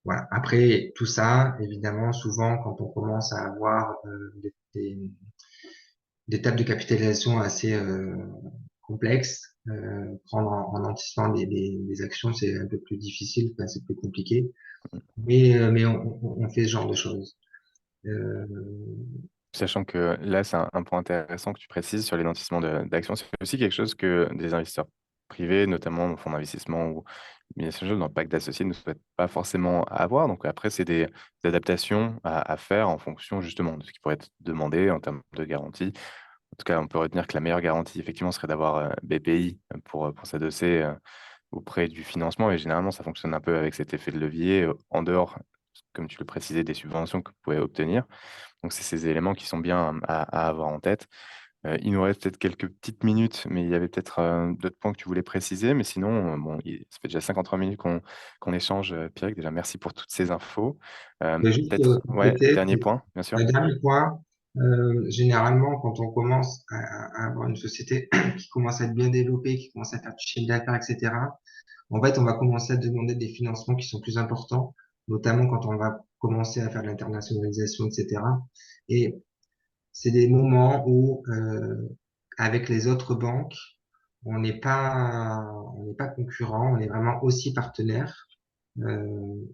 Voilà. Après, tout ça, évidemment, souvent, quand on commence à avoir des tables de capitalisation assez complexes, prendre en nantissement des actions, c'est un peu plus difficile, enfin, c'est plus compliqué. Mais on fait ce genre de choses. Euh, Sachant que là, c'est un point intéressant que tu précises sur les lentissements d'actions. C'est aussi quelque chose que des investisseurs privés, notamment en fonds d'investissement ou bien sûr dans le pacte d'associés, ne souhaitent pas forcément avoir. Donc après, c'est des adaptations à faire en fonction justement de ce qui pourrait être demandé en termes de garantie. En tout cas, on peut retenir que la meilleure garantie, effectivement, serait d'avoir BPI pour s'adosser auprès du financement. Et généralement, ça fonctionne un peu avec cet effet de levier en dehors, comme tu le précisais, des subventions que vous pouvez obtenir. Donc, c'est ces éléments qui sont bien à avoir en tête. Il nous reste peut-être quelques petites minutes, mais il y avait peut-être d'autres points que tu voulais préciser. Mais sinon, bon, ça fait déjà 53 minutes qu'on échange. Pierre, déjà, merci pour toutes ces infos. je vais juste Peut-être, ouais, compléter. dernier point, bien sûr. Un dernier point, généralement, quand on commence à avoir une société qui commence à être bien développée, qui commence à faire du chiffre d'affaires, etc., en fait, on va commencer à demander des financements qui sont plus importants, notamment quand on va commencer à faire de l'internationalisation, etc. Et c'est des moments où, avec les autres banques, on n'est pas concurrent, on est vraiment aussi partenaire,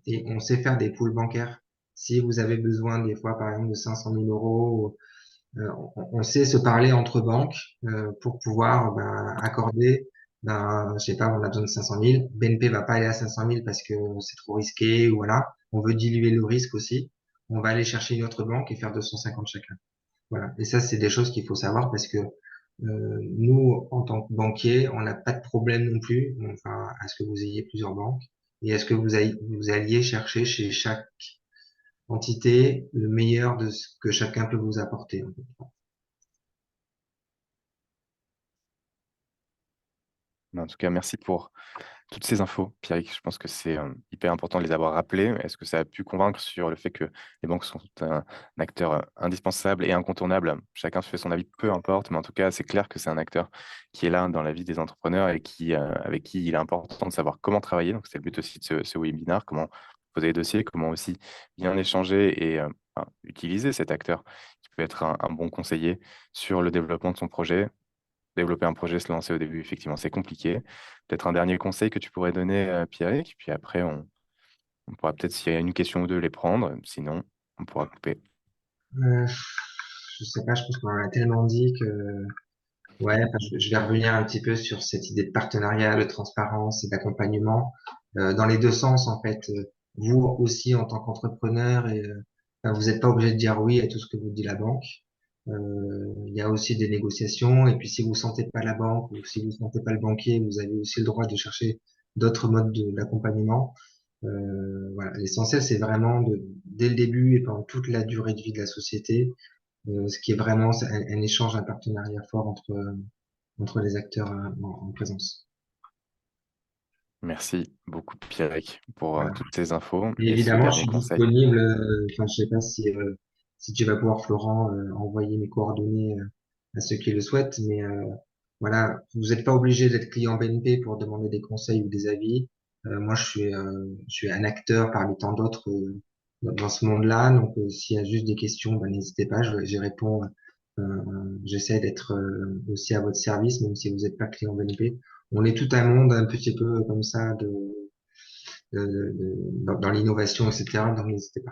et on sait faire des pools bancaires. Si vous avez besoin des fois, par exemple, de 500 000 euros, on sait se parler entre banques pour pouvoir ben, accorder, ben, je sais pas, on a besoin de 500 000. BNP va pas aller à 500 000 parce que c'est trop risqué, ou voilà. On veut diluer le risque aussi. On va aller chercher une autre banque et faire 250 chacun. Voilà. Et ça, c'est des choses qu'il faut savoir parce que nous, en tant que banquier, on n'a pas de problème non plus, enfin, à ce que vous ayez plusieurs banques et à ce que vous alliez chercher chez chaque entité le meilleur de ce que chacun peut vous apporter, en fait. Mais en tout cas, merci pour toutes ces infos, Pierrick. Je pense que c'est hyper important de les avoir rappelées. Est-ce que ça a pu convaincre sur le fait que les banques sont un acteur indispensable et incontournable? Chacun se fait son avis, peu importe, mais en tout cas, c'est clair que c'est un acteur qui est là dans la vie des entrepreneurs et avec qui il est important de savoir comment travailler. Donc, c'est le but aussi de ce webinaire, comment poser les dossiers, comment aussi bien échanger et utiliser cet acteur qui peut être un bon conseiller sur le développement de son projet. Développer un projet, se lancer au début, effectivement, c'est compliqué. Peut-être un dernier conseil que tu pourrais donner, Pierrick, puis après, on pourra peut-être, s'il y a une question ou deux, les prendre. Sinon, on pourra couper. Euh, je sais pas, je pense qu'on en a tellement dit que, ouais, enfin, je vais revenir un petit peu sur cette idée de partenariat, de transparence et d'accompagnement, dans les deux sens, en fait. Vous aussi, en tant qu'entrepreneur, enfin, vous n'êtes pas obligé de dire oui à tout ce que vous dit la banque. Il y a aussi des négociations, et puis si vous sentez pas la banque ou si vous sentez pas le banquier, vous avez aussi le droit de chercher d'autres modes d'accompagnement. Voilà. L'essentiel, c'est vraiment dès le début et pendant toute la durée de vie de la société, ce qui est vraiment c'est un échange, un partenariat fort entre les acteurs en présence. Merci beaucoup, Pierrick, pour Voilà. toutes ces infos Et et ce évidemment, je dernier suis conseil. disponible. Enfin, je sais pas si tu vas pouvoir, Florent, envoyer mes coordonnées à ceux qui le souhaitent, mais voilà, vous n'êtes pas obligé d'être client BNP pour demander des conseils ou des avis. Moi, je suis un acteur parmi tant d'autres dans ce monde-là. Donc, s'il y a juste des questions, ben, n'hésitez pas, j'y réponds. J'essaie d'être aussi à votre service, même si vous n'êtes pas client BNP. On est tout un monde un petit peu comme ça dans l'innovation, etc. Donc, n'hésitez pas.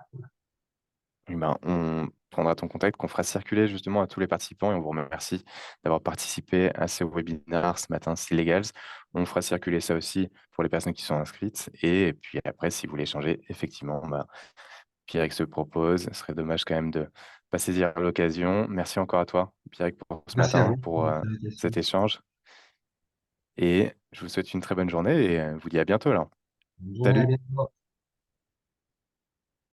On prendra ton contact, qu'on fera circuler justement à tous les participants et on vous remercie d'avoir participé à ce webinaire ce matin, Legals. On fera circuler ça aussi pour les personnes qui sont inscrites. Et puis après, si vous voulez changer, effectivement, Pierrick se propose. Ce serait dommage quand même de pas saisir l'occasion. Merci encore à toi, Pierrick, pour ce Merci à matin, vous pour pour votre invitation. cet échange. Et je vous souhaite une très bonne journée et vous dis à bientôt là. Bonne journée, à Salut! bientôt.